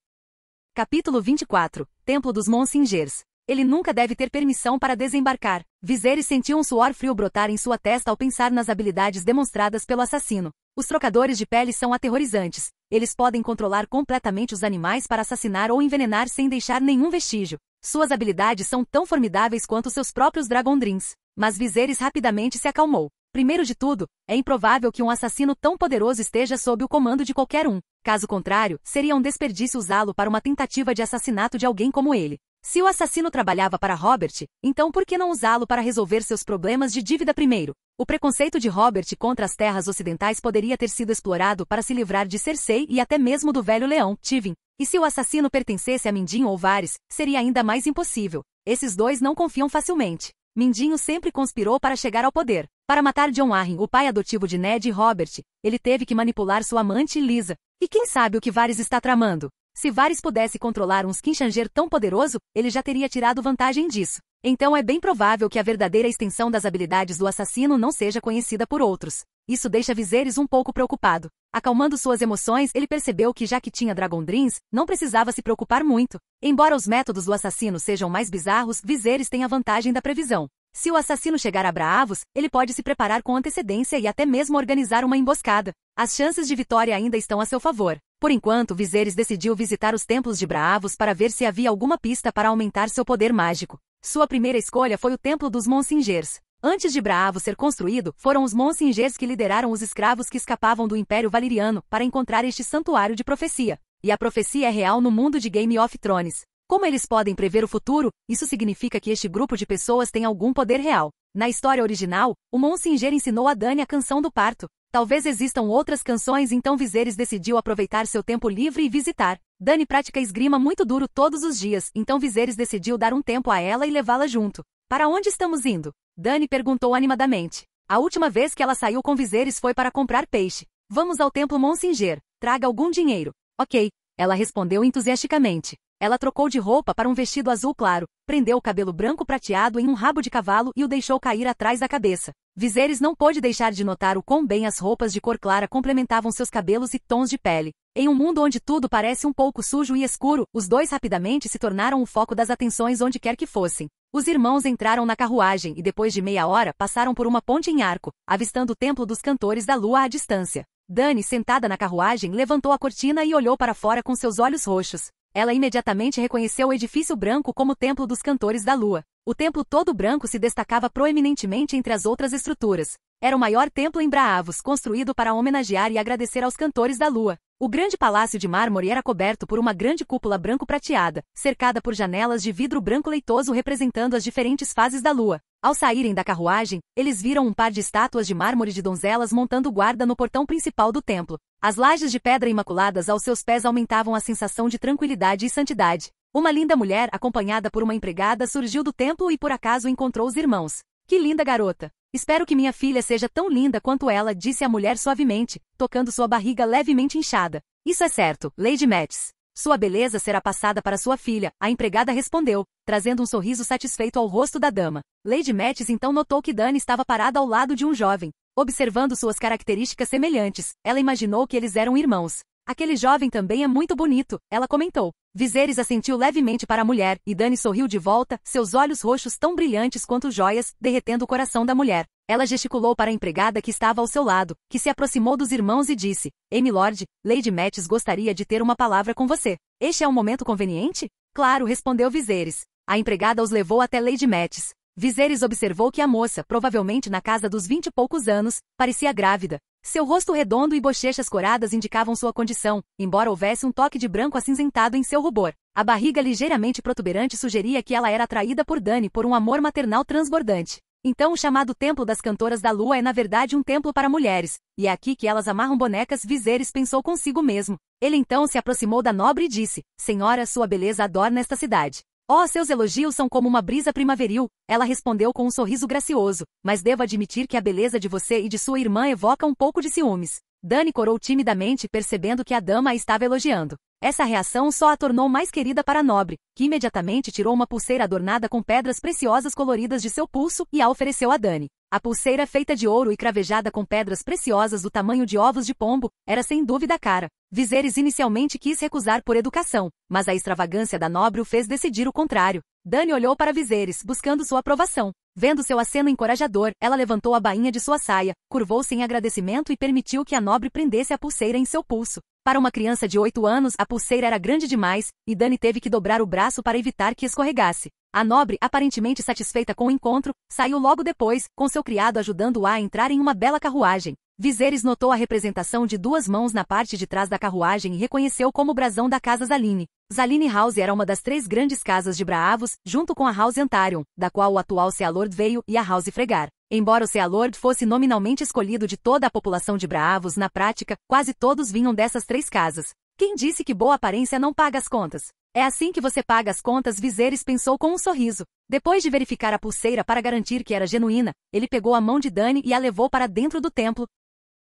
A: Capítulo 24. Templo dos Monsingers. Ele nunca deve ter permissão para desembarcar. Viserys sentiu um suor frio brotar em sua testa ao pensar nas habilidades demonstradas pelo assassino. Os trocadores de pele são aterrorizantes. Eles podem controlar completamente os animais para assassinar ou envenenar sem deixar nenhum vestígio. Suas habilidades são tão formidáveis quanto seus próprios Dragondrins. Mas Viserys rapidamente se acalmou. Primeiro de tudo, é improvável que um assassino tão poderoso esteja sob o comando de qualquer um. Caso contrário, seria um desperdício usá-lo para uma tentativa de assassinato de alguém como ele. Se o assassino trabalhava para Robert, então por que não usá-lo para resolver seus problemas de dívida primeiro? O preconceito de Robert contra as terras ocidentais poderia ter sido explorado para se livrar de Cersei e até mesmo do velho leão, Tywin. E se o assassino pertencesse a Mindinho ou Varys, seria ainda mais impossível. Esses dois não confiam facilmente. Mindinho sempre conspirou para chegar ao poder. Para matar Jon Arryn, o pai adotivo de Ned e Robert, ele teve que manipular sua amante Lysa. E quem sabe o que Varys está tramando? Se Varys pudesse controlar um skinchanger tão poderoso, ele já teria tirado vantagem disso. Então é bem provável que a verdadeira extensão das habilidades do assassino não seja conhecida por outros. Isso deixa Viserys um pouco preocupado. Acalmando suas emoções, ele percebeu que já que tinha Dragondrins, não precisava se preocupar muito. Embora os métodos do assassino sejam mais bizarros, Viserys tem a vantagem da previsão. Se o assassino chegar a Braavos, ele pode se preparar com antecedência e até mesmo organizar uma emboscada. As chances de vitória ainda estão a seu favor. Por enquanto, Viserys decidiu visitar os templos de Braavos para ver se havia alguma pista para aumentar seu poder mágico. Sua primeira escolha foi o Templo dos Monsingers. Antes de Braavos ser construído, foram os Monsingers que lideraram os escravos que escapavam do Império Valeriano para encontrar este santuário de profecia. E a profecia é real no mundo de Game of Thrones. Como eles podem prever o futuro, isso significa que este grupo de pessoas tem algum poder real. Na história original, o Monsinger ensinou a Dany a canção do parto. Talvez existam outras canções, então Viserys decidiu aproveitar seu tempo livre e visitar. Dany pratica esgrima muito duro todos os dias, então Viserys decidiu dar um tempo a ela e levá-la junto. Para onde estamos indo? Dany perguntou animadamente. A última vez que ela saiu com Viserys foi para comprar peixe. Vamos ao templo Monsinger. Traga algum dinheiro. Ok, ela respondeu entusiasticamente. Ela trocou de roupa para um vestido azul claro, prendeu o cabelo branco prateado em um rabo de cavalo e o deixou cair atrás da cabeça. Viserys não pôde deixar de notar o quão bem as roupas de cor clara complementavam seus cabelos e tons de pele. Em um mundo onde tudo parece um pouco sujo e escuro, os dois rapidamente se tornaram o foco das atenções onde quer que fossem. Os irmãos entraram na carruagem e depois de meia hora passaram por uma ponte em arco, avistando o Templo dos Cantores da Lua à distância. Dany, sentada na carruagem, levantou a cortina e olhou para fora com seus olhos roxos. Ela imediatamente reconheceu o edifício branco como Templo dos Cantores da Lua. O templo todo branco se destacava proeminentemente entre as outras estruturas. Era o maior templo em Braavos, construído para homenagear e agradecer aos Cantores da Lua. O grande palácio de mármore era coberto por uma grande cúpula branco-prateada, cercada por janelas de vidro branco leitoso representando as diferentes fases da lua. Ao saírem da carruagem, eles viram um par de estátuas de mármore de donzelas montando guarda no portão principal do templo. As lajes de pedra imaculadas aos seus pés aumentavam a sensação de tranquilidade e santidade. Uma linda mulher, acompanhada por uma empregada, surgiu do templo e por acaso encontrou os irmãos. Que linda garota! Espero que minha filha seja tão linda quanto ela, disse a mulher suavemente, tocando sua barriga levemente inchada. Isso é certo, Lady Mattis. Sua beleza será passada para sua filha, a empregada respondeu, trazendo um sorriso satisfeito ao rosto da dama. Lady Mattis então notou que Dany estava parada ao lado de um jovem. Observando suas características semelhantes, ela imaginou que eles eram irmãos. Aquele jovem também é muito bonito, ela comentou. Viserys assentiu levemente para a mulher, e Dany sorriu de volta, seus olhos roxos tão brilhantes quanto joias, derretendo o coração da mulher. Ela gesticulou para a empregada que estava ao seu lado, que se aproximou dos irmãos e disse, Ei, milord, Lady Mattis gostaria de ter uma palavra com você. Este é um momento conveniente? Claro, respondeu Viserys. A empregada os levou até Lady Mattis. Viserys observou que a moça, provavelmente na casa dos 20 e poucos anos, parecia grávida. Seu rosto redondo e bochechas coradas indicavam sua condição, embora houvesse um toque de branco acinzentado em seu rubor. A barriga ligeiramente protuberante sugeria que ela era atraída por Dany por um amor maternal transbordante. Então o chamado Templo das Cantoras da Lua é na verdade um templo para mulheres, e é aqui que elas amarram bonecas, Viserys pensou consigo mesmo. Ele então se aproximou da nobre e disse, Senhora, sua beleza adorna esta cidade. Oh, seus elogios são como uma brisa primaveril, ela respondeu com um sorriso gracioso, mas devo admitir que a beleza de você e de sua irmã evoca um pouco de ciúmes. Dany corou timidamente percebendo que a dama a estava elogiando. Essa reação só a tornou mais querida para a nobre, que imediatamente tirou uma pulseira adornada com pedras preciosas coloridas de seu pulso e a ofereceu a Dany. A pulseira feita de ouro e cravejada com pedras preciosas do tamanho de ovos de pombo, era sem dúvida cara. Viserys inicialmente quis recusar por educação, mas a extravagância da nobre o fez decidir o contrário. Dany olhou para Viserys, buscando sua aprovação. Vendo seu aceno encorajador, ela levantou a bainha de sua saia, curvou-se em agradecimento e permitiu que a nobre prendesse a pulseira em seu pulso. Para uma criança de 8 anos, a pulseira era grande demais, e Dany teve que dobrar o braço para evitar que escorregasse. A nobre, aparentemente satisfeita com o encontro, saiu logo depois, com seu criado ajudando-a a entrar em uma bela carruagem. Viserys notou a representação de duas mãos na parte de trás da carruagem e reconheceu como o brasão da casa Zaline. Zaline House era uma das 3 grandes casas de Braavos, junto com a House Antarion, da qual o atual Sea-Lord veio, e a House Fregar. Embora o Sea-Lord fosse nominalmente escolhido de toda a população de Braavos, na prática, quase todos vinham dessas 3 casas. Quem disse que boa aparência não paga as contas? É assim que você paga as contas, Viserys pensou com um sorriso. Depois de verificar a pulseira para garantir que era genuína, ele pegou a mão de Dany e a levou para dentro do templo.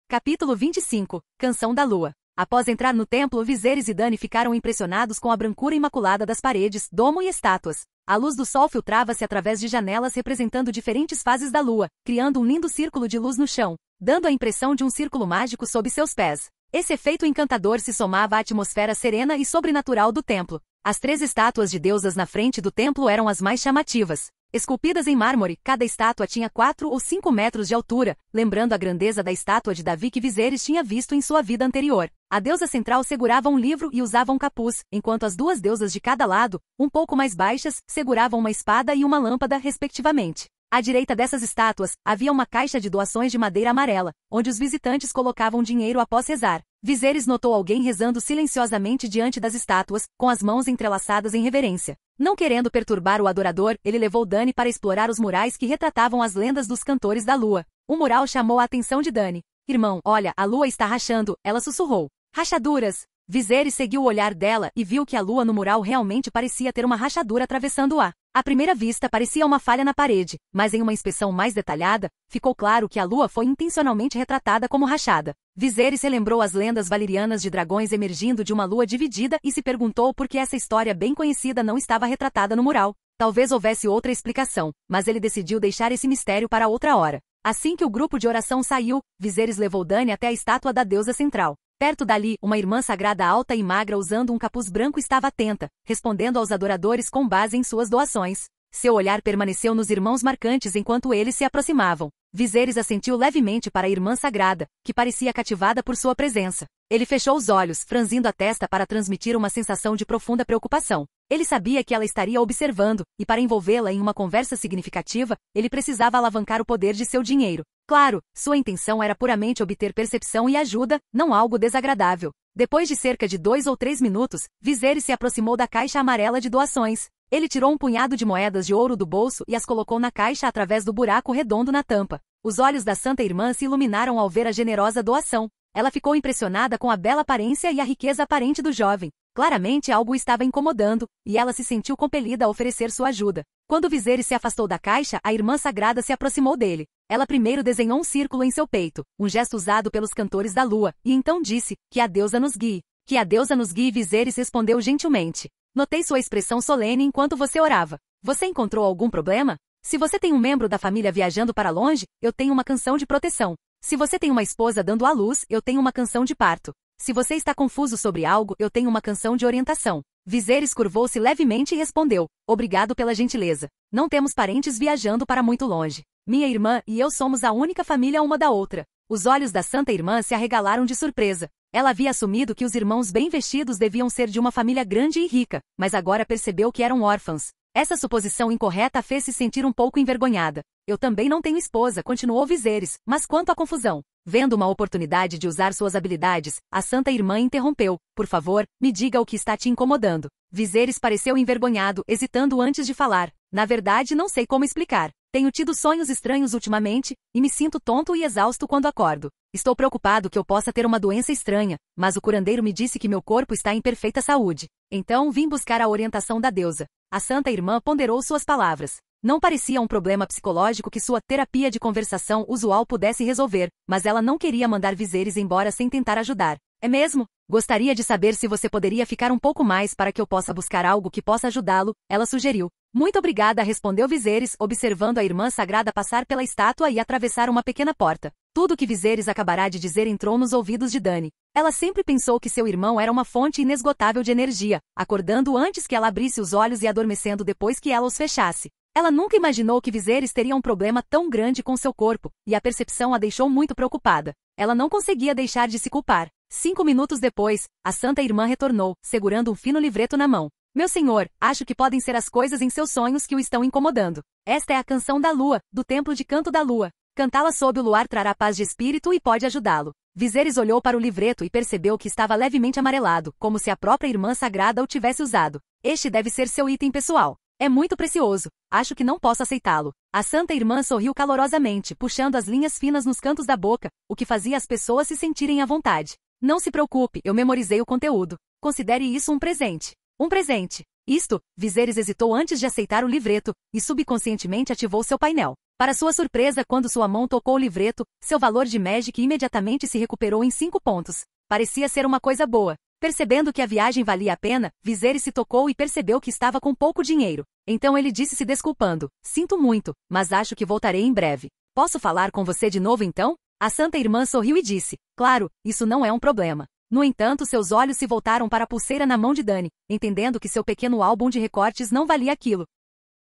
A: Capítulo 25. Canção da Lua. Após entrar no templo, Viserys e Dany ficaram impressionados com a brancura imaculada das paredes, domo e estátuas. A luz do sol filtrava-se através de janelas representando diferentes fases da lua, criando um lindo círculo de luz no chão, dando a impressão de um círculo mágico sob seus pés. Esse efeito encantador se somava à atmosfera serena e sobrenatural do templo. As 3 estátuas de deusas na frente do templo eram as mais chamativas. Esculpidas em mármore, cada estátua tinha 4 ou 5 metros de altura, lembrando a grandeza da estátua de Davi que Viserys tinha visto em sua vida anterior. A deusa central segurava um livro e usava um capuz, enquanto as 2 deusas de cada lado, um pouco mais baixas, seguravam uma espada e uma lâmpada, respectivamente. À direita dessas estátuas, havia uma caixa de doações de madeira amarela, onde os visitantes colocavam dinheiro após rezar. Viserys notou alguém rezando silenciosamente diante das estátuas, com as mãos entrelaçadas em reverência. Não querendo perturbar o adorador, ele levou Dany para explorar os murais que retratavam as lendas dos cantores da lua. Um mural chamou a atenção de Dany. Irmão, olha, a lua está rachando, ela sussurrou. Rachaduras! Viserys seguiu o olhar dela e viu que a lua no mural realmente parecia ter uma rachadura atravessando-a. À primeira vista parecia uma falha na parede, mas em uma inspeção mais detalhada, ficou claro que a lua foi intencionalmente retratada como rachada. Viserys relembrou as lendas valerianas de dragões emergindo de uma lua dividida e se perguntou por que essa história bem conhecida não estava retratada no mural. Talvez houvesse outra explicação, mas ele decidiu deixar esse mistério para outra hora. Assim que o grupo de oração saiu, Viserys levou Dany até a estátua da deusa central. Perto dali, uma irmã sagrada alta e magra usando um capuz branco estava atenta, respondendo aos adoradores com base em suas doações. Seu olhar permaneceu nos irmãos marcantes enquanto eles se aproximavam. Viserys assentiu levemente para a irmã sagrada, que parecia cativada por sua presença. Ele fechou os olhos, franzindo a testa para transmitir uma sensação de profunda preocupação. Ele sabia que ela estaria observando, e para envolvê-la em uma conversa significativa, ele precisava alavancar o poder de seu dinheiro. Claro, sua intenção era puramente obter percepção e ajuda, não algo desagradável. Depois de cerca de 2 ou 3 minutos, Viserys se aproximou da caixa amarela de doações. Ele tirou um punhado de moedas de ouro do bolso e as colocou na caixa através do buraco redondo na tampa. Os olhos da Santa Irmã se iluminaram ao ver a generosa doação. Ela ficou impressionada com a bela aparência e a riqueza aparente do jovem. Claramente algo o estava incomodando, e ela se sentiu compelida a oferecer sua ajuda. Quando Viserys se afastou da caixa, a Irmã Sagrada se aproximou dele. Ela primeiro desenhou um círculo em seu peito, um gesto usado pelos cantores da lua, e então disse, que a deusa nos guie. Que a deusa nos guie. Viserys respondeu gentilmente. Notei sua expressão solene enquanto você orava. Você encontrou algum problema? Se você tem um membro da família viajando para longe, eu tenho uma canção de proteção. Se você tem uma esposa dando à luz, eu tenho uma canção de parto. Se você está confuso sobre algo, eu tenho uma canção de orientação. Viserys curvou-se levemente e respondeu, obrigado pela gentileza. Não temos parentes viajando para muito longe. Minha irmã e eu somos a única família uma da outra. Os olhos da Santa Irmã se arregalaram de surpresa. Ela havia assumido que os irmãos bem vestidos deviam ser de uma família grande e rica, mas agora percebeu que eram órfãos. Essa suposição incorreta a fez se sentir um pouco envergonhada. Eu também não tenho esposa, continuou Viserys, mas quanto à confusão? Vendo uma oportunidade de usar suas habilidades, a Santa Irmã interrompeu. Por favor, me diga o que está te incomodando. Viserys pareceu envergonhado, hesitando antes de falar. Na verdade, não sei como explicar. Tenho tido sonhos estranhos ultimamente, e me sinto tonto e exausto quando acordo. Estou preocupado que eu possa ter uma doença estranha, mas o curandeiro me disse que meu corpo está em perfeita saúde. Então vim buscar a orientação da deusa. A Santa Irmã ponderou suas palavras. Não parecia um problema psicológico que sua terapia de conversação usual pudesse resolver, mas ela não queria mandar Viserys embora sem tentar ajudar. É mesmo? Gostaria de saber se você poderia ficar um pouco mais para que eu possa buscar algo que possa ajudá-lo, ela sugeriu. Muito obrigada, respondeu Viserys, observando a Irmã Sagrada passar pela estátua e atravessar uma pequena porta. Tudo o que Viserys acabará de dizer entrou nos ouvidos de Dany. Ela sempre pensou que seu irmão era uma fonte inesgotável de energia, acordando antes que ela abrisse os olhos e adormecendo depois que ela os fechasse. Ela nunca imaginou que Viserys teria um problema tão grande com seu corpo, e a percepção a deixou muito preocupada. Ela não conseguia deixar de se culpar. 5 minutos depois, a Santa Irmã retornou, segurando um fino livreto na mão. Meu senhor, acho que podem ser as coisas em seus sonhos que o estão incomodando. Esta é a canção da lua, do templo de canto da lua. Cantá-la sob o luar trará paz de espírito e pode ajudá-lo. Viserys olhou para o livreto e percebeu que estava levemente amarelado, como se a própria Irmã Sagrada o tivesse usado. Este deve ser seu item pessoal. É muito precioso. Acho que não posso aceitá-lo. A Santa Irmã sorriu calorosamente, puxando as linhas finas nos cantos da boca, o que fazia as pessoas se sentirem à vontade. Não se preocupe, eu memorizei o conteúdo. Considere isso um presente. Um presente. Isto, Viserys hesitou antes de aceitar o livreto, e subconscientemente ativou seu painel. Para sua surpresa, quando sua mão tocou o livreto, seu valor de Magic imediatamente se recuperou em 5 pontos. Parecia ser uma coisa boa. Percebendo que a viagem valia a pena, Viserys se tocou e percebeu que estava com pouco dinheiro. Então ele disse se desculpando, sinto muito, mas acho que voltarei em breve. Posso falar com você de novo então? A Santa Irmã sorriu e disse, claro, isso não é um problema. No entanto, seus olhos se voltaram para a pulseira na mão de Dany, entendendo que seu pequeno álbum de recortes não valia aquilo.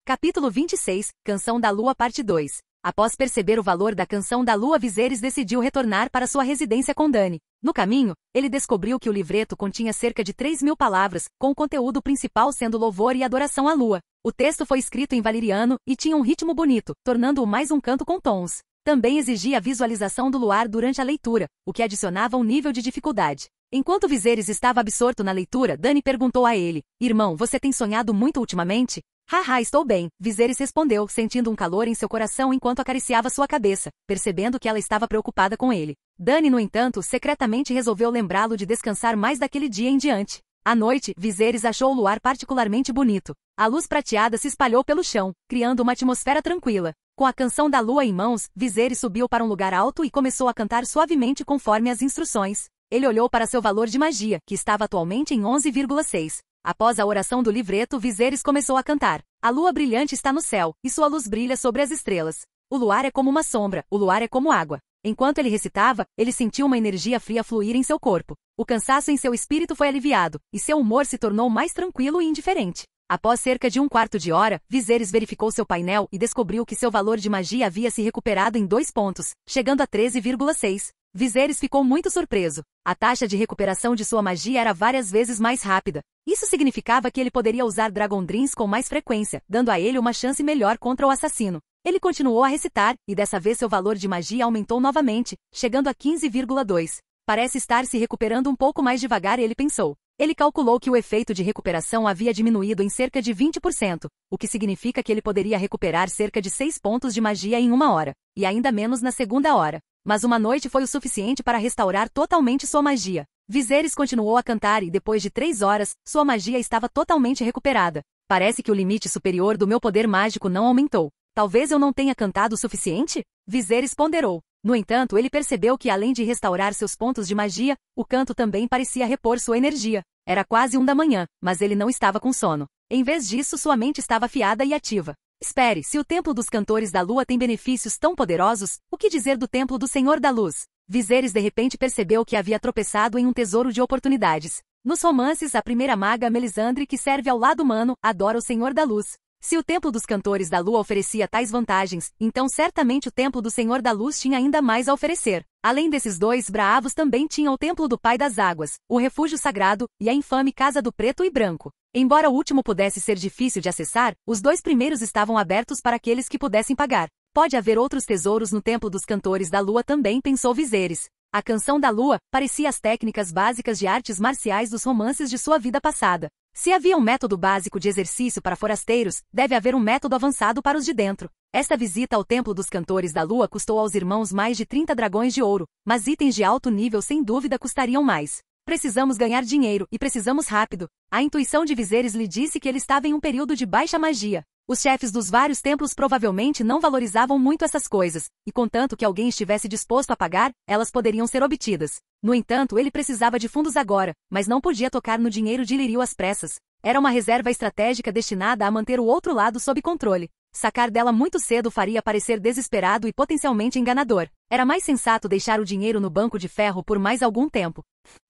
A: Capítulo 26, Canção da Lua Parte 2. Após perceber o valor da Canção da Lua, Viserys decidiu retornar para sua residência com Dany. No caminho, ele descobriu que o livreto continha cerca de 3.000 palavras, com o conteúdo principal sendo louvor e adoração à lua. O texto foi escrito em valeriano e tinha um ritmo bonito, tornando-o mais um canto com tons. Também exigia a visualização do luar durante a leitura, o que adicionava um nível de dificuldade. Enquanto Viserys estava absorto na leitura, Dany perguntou a ele, irmão, você tem sonhado muito ultimamente? Haha, estou bem, Viserys respondeu, sentindo um calor em seu coração enquanto acariciava sua cabeça, percebendo que ela estava preocupada com ele. Dany, no entanto, secretamente resolveu lembrá-lo de descansar mais daquele dia em diante. À noite, Viserys achou o luar particularmente bonito. A luz prateada se espalhou pelo chão, criando uma atmosfera tranquila. Com a Canção da Lua em mãos, Viserys subiu para um lugar alto e começou a cantar suavemente conforme as instruções. Ele olhou para seu valor de magia, que estava atualmente em 11,6. Após a oração do livreto, Viserys começou a cantar. A lua brilhante está no céu, e sua luz brilha sobre as estrelas. O luar é como uma sombra, o luar é como água. Enquanto ele recitava, ele sentiu uma energia fria fluir em seu corpo. O cansaço em seu espírito foi aliviado, e seu humor se tornou mais tranquilo e indiferente. Após cerca de 1/4 de hora, Viserys verificou seu painel e descobriu que seu valor de magia havia se recuperado em 2 pontos, chegando a 13,6. Viserys ficou muito surpreso. A taxa de recuperação de sua magia era várias vezes mais rápida. Isso significava que ele poderia usar Dragon Dreams com mais frequência, dando a ele uma chance melhor contra o assassino. Ele continuou a recitar, e dessa vez seu valor de magia aumentou novamente, chegando a 15,2. parece estar se recuperando um pouco mais devagar, ele pensou. Ele calculou que o efeito de recuperação havia diminuído em cerca de 20%, o que significa que ele poderia recuperar cerca de 6 pontos de magia em 1 hora, e ainda menos na segunda hora. Mas uma noite foi o suficiente para restaurar totalmente sua magia. Viserys continuou a cantar e depois de 3 horas, sua magia estava totalmente recuperada. Parece que o limite superior do meu poder mágico não aumentou. Talvez eu não tenha cantado o suficiente? Viserys ponderou. No entanto, ele percebeu que além de restaurar seus pontos de magia, o canto também parecia repor sua energia. Era quase 1 da manhã, mas ele não estava com sono. Em vez disso, sua mente estava afiada e ativa. Espere, se o Templo dos Cantores da Lua tem benefícios tão poderosos, o que dizer do Templo do Senhor da Luz? Viserys de repente percebeu que havia tropeçado em um tesouro de oportunidades. Nos romances, a primeira maga Melisandre, que serve ao lado humano, adora o Senhor da Luz. Se o Templo dos Cantores da Lua oferecia tais vantagens, então certamente o Templo do Senhor da Luz tinha ainda mais a oferecer. Além desses dois bravos também tinha o Templo do Pai das Águas, o Refúgio Sagrado, e a infame Casa do Preto e Branco. Embora o último pudesse ser difícil de acessar, os 2 primeiros estavam abertos para aqueles que pudessem pagar. Pode haver outros tesouros no Templo dos Cantores da Lua também, pensou Viserys. A Canção da Lua parecia as técnicas básicas de artes marciais dos romances de sua vida passada. Se havia um método básico de exercício para forasteiros, deve haver um método avançado para os de dentro. Esta visita ao Templo dos Cantores da Lua custou aos irmãos mais de 30 dragões de ouro, mas itens de alto nível sem dúvida custariam mais. Precisamos ganhar dinheiro, e precisamos rápido. A intuição de Viserys lhe disse que ele estava em um período de baixa magia. Os chefes dos vários templos provavelmente não valorizavam muito essas coisas, e contanto que alguém estivesse disposto a pagar, elas poderiam ser obtidas. No entanto, ele precisava de fundos agora, mas não podia tocar no dinheiro de Illyrio às pressas. Era uma reserva estratégica destinada a manter o outro lado sob controle. Sacar dela muito cedo faria parecer desesperado e potencialmente enganador. Era mais sensato deixar o dinheiro no banco de ferro por mais algum tempo.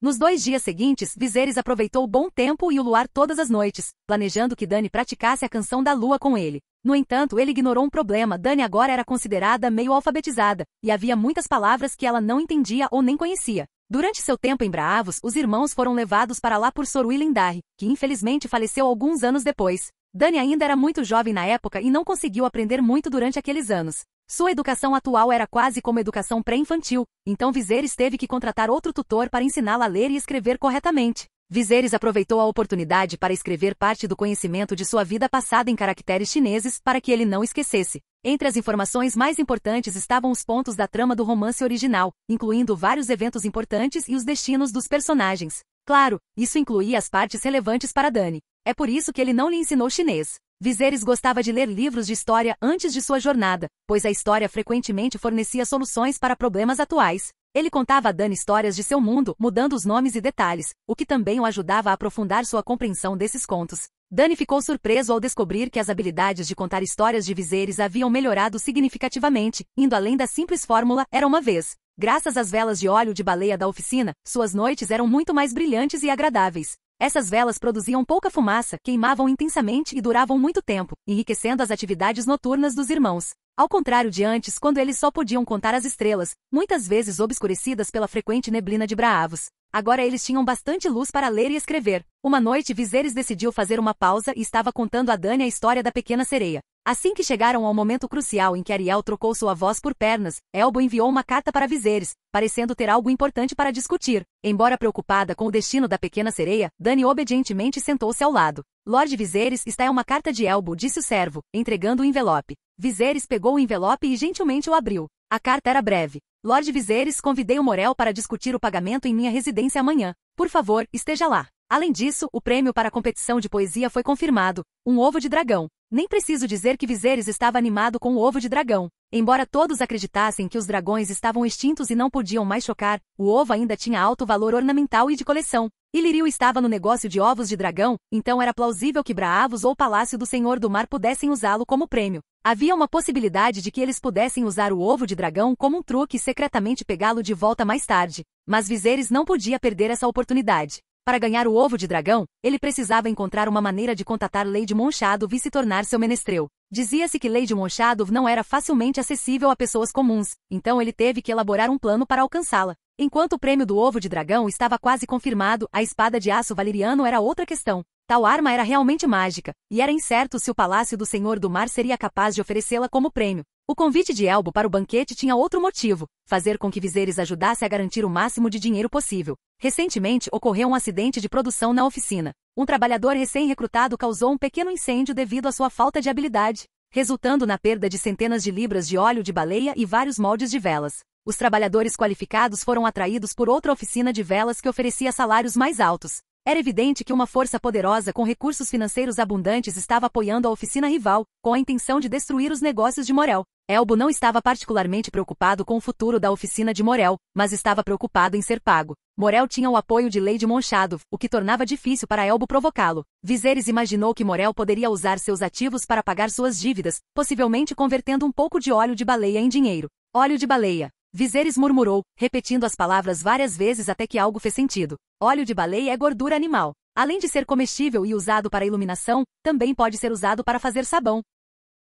A: Nos 2 dias seguintes, Viserys aproveitou o bom tempo e o luar todas as noites, planejando que Dany praticasse a Canção da Lua com ele. No entanto, ele ignorou um problema. Dany agora era considerada meio alfabetizada, e havia muitas palavras que ela não entendia ou nem conhecia. Durante seu tempo em Braavos, os irmãos foram levados para lá por Sor Willendarre, que infelizmente faleceu alguns anos depois. Dany ainda era muito jovem na época e não conseguiu aprender muito durante aqueles anos. Sua educação atual era quase como educação pré-infantil, então Viserys teve que contratar outro tutor para ensiná-la a ler e escrever corretamente. Viserys aproveitou a oportunidade para escrever parte do conhecimento de sua vida passada em caracteres chineses para que ele não esquecesse. Entre as informações mais importantes estavam os pontos da trama do romance original, incluindo vários eventos importantes e os destinos dos personagens. Claro, isso incluía as partes relevantes para Dany. É por isso que ele não lhe ensinou chinês. Viserys gostava de ler livros de história antes de sua jornada, pois a história frequentemente fornecia soluções para problemas atuais. Ele contava a Dany histórias de seu mundo, mudando os nomes e detalhes, o que também o ajudava a aprofundar sua compreensão desses contos. Dany ficou surpreso ao descobrir que as habilidades de contar histórias de Viserys haviam melhorado significativamente, indo além da simples fórmula "era uma vez". Graças às velas de óleo de baleia da oficina, suas noites eram muito mais brilhantes e agradáveis. Essas velas produziam pouca fumaça, queimavam intensamente e duravam muito tempo, enriquecendo as atividades noturnas dos irmãos. Ao contrário de antes, quando eles só podiam contar as estrelas, muitas vezes obscurecidas pela frequente neblina de Braavos. Agora eles tinham bastante luz para ler e escrever. Uma noite Viserys decidiu fazer uma pausa e estava contando a Dany a história da pequena sereia. Assim que chegaram ao momento crucial em que Ariel trocou sua voz por pernas, Elbo enviou uma carta para Viserys, parecendo ter algo importante para discutir. Embora preocupada com o destino da pequena sereia, Dany obedientemente sentou-se ao lado. Lord Viserys, está é uma carta de Elbo, disse o servo, entregando o envelope. Viserys pegou o envelope e gentilmente o abriu. A carta era breve. Lord Viserys, convidei o Morel para discutir o pagamento em minha residência amanhã. Por favor, esteja lá. Além disso, o prêmio para a competição de poesia foi confirmado. Um ovo de dragão. Nem preciso dizer que Viserys estava animado com o ovo de dragão. Embora todos acreditassem que os dragões estavam extintos e não podiam mais chocar, o ovo ainda tinha alto valor ornamental e de coleção. Illyrio estava no negócio de ovos de dragão, então era plausível que Braavos ou o Palácio do Senhor do Mar pudessem usá-lo como prêmio. Havia uma possibilidade de que eles pudessem usar o ovo de dragão como um truque e secretamente pegá-lo de volta mais tarde. Mas Viserys não podia perder essa oportunidade. Para ganhar o ovo de dragão, ele precisava encontrar uma maneira de contatar Lady Monshadov e se tornar seu menestrel. Dizia-se que Lady Monshadov não era facilmente acessível a pessoas comuns, então ele teve que elaborar um plano para alcançá-la. Enquanto o prêmio do ovo de dragão estava quase confirmado, a espada de aço valeriano era outra questão. Tal arma era realmente mágica, e era incerto se o Palácio do Senhor do Mar seria capaz de oferecê-la como prêmio. O convite de Elbo para o banquete tinha outro motivo: fazer com que Viserys ajudasse a garantir o máximo de dinheiro possível. Recentemente ocorreu um acidente de produção na oficina. Um trabalhador recém-recrutado causou um pequeno incêndio devido à sua falta de habilidade, resultando na perda de centenas de libras de óleo de baleia e vários moldes de velas. Os trabalhadores qualificados foram atraídos por outra oficina de velas que oferecia salários mais altos. Era evidente que uma força poderosa com recursos financeiros abundantes estava apoiando a oficina rival, com a intenção de destruir os negócios de Morel. Elbo não estava particularmente preocupado com o futuro da oficina de Morel, mas estava preocupado em ser pago. Morel tinha o apoio de Lady Monshadov, o que tornava difícil para Elbo provocá-lo. Viserys imaginou que Morel poderia usar seus ativos para pagar suas dívidas, possivelmente convertendo um pouco de óleo de baleia em dinheiro. Óleo de baleia. Viserys murmurou, repetindo as palavras várias vezes até que algo fez sentido. Óleo de baleia é gordura animal. Além de ser comestível e usado para iluminação, também pode ser usado para fazer sabão.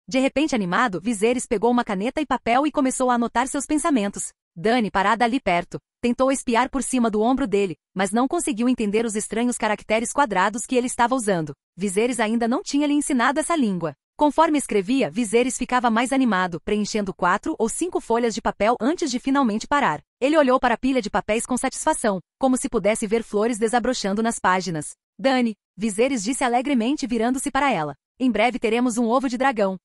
A: De repente animado, Viserys pegou uma caneta e papel e começou a anotar seus pensamentos. Dany, parada ali perto, tentou espiar por cima do ombro dele, mas não conseguiu entender os estranhos caracteres quadrados que ele estava usando. Viserys ainda não tinha lhe ensinado essa língua. Conforme escrevia, Viserys ficava mais animado, preenchendo 4 ou 5 folhas de papel antes de finalmente parar. Ele olhou para a pilha de papéis com satisfação, como se pudesse ver flores desabrochando nas páginas. Dany, Viserys disse alegremente virando-se para ela. Em breve teremos um ovo de dragão.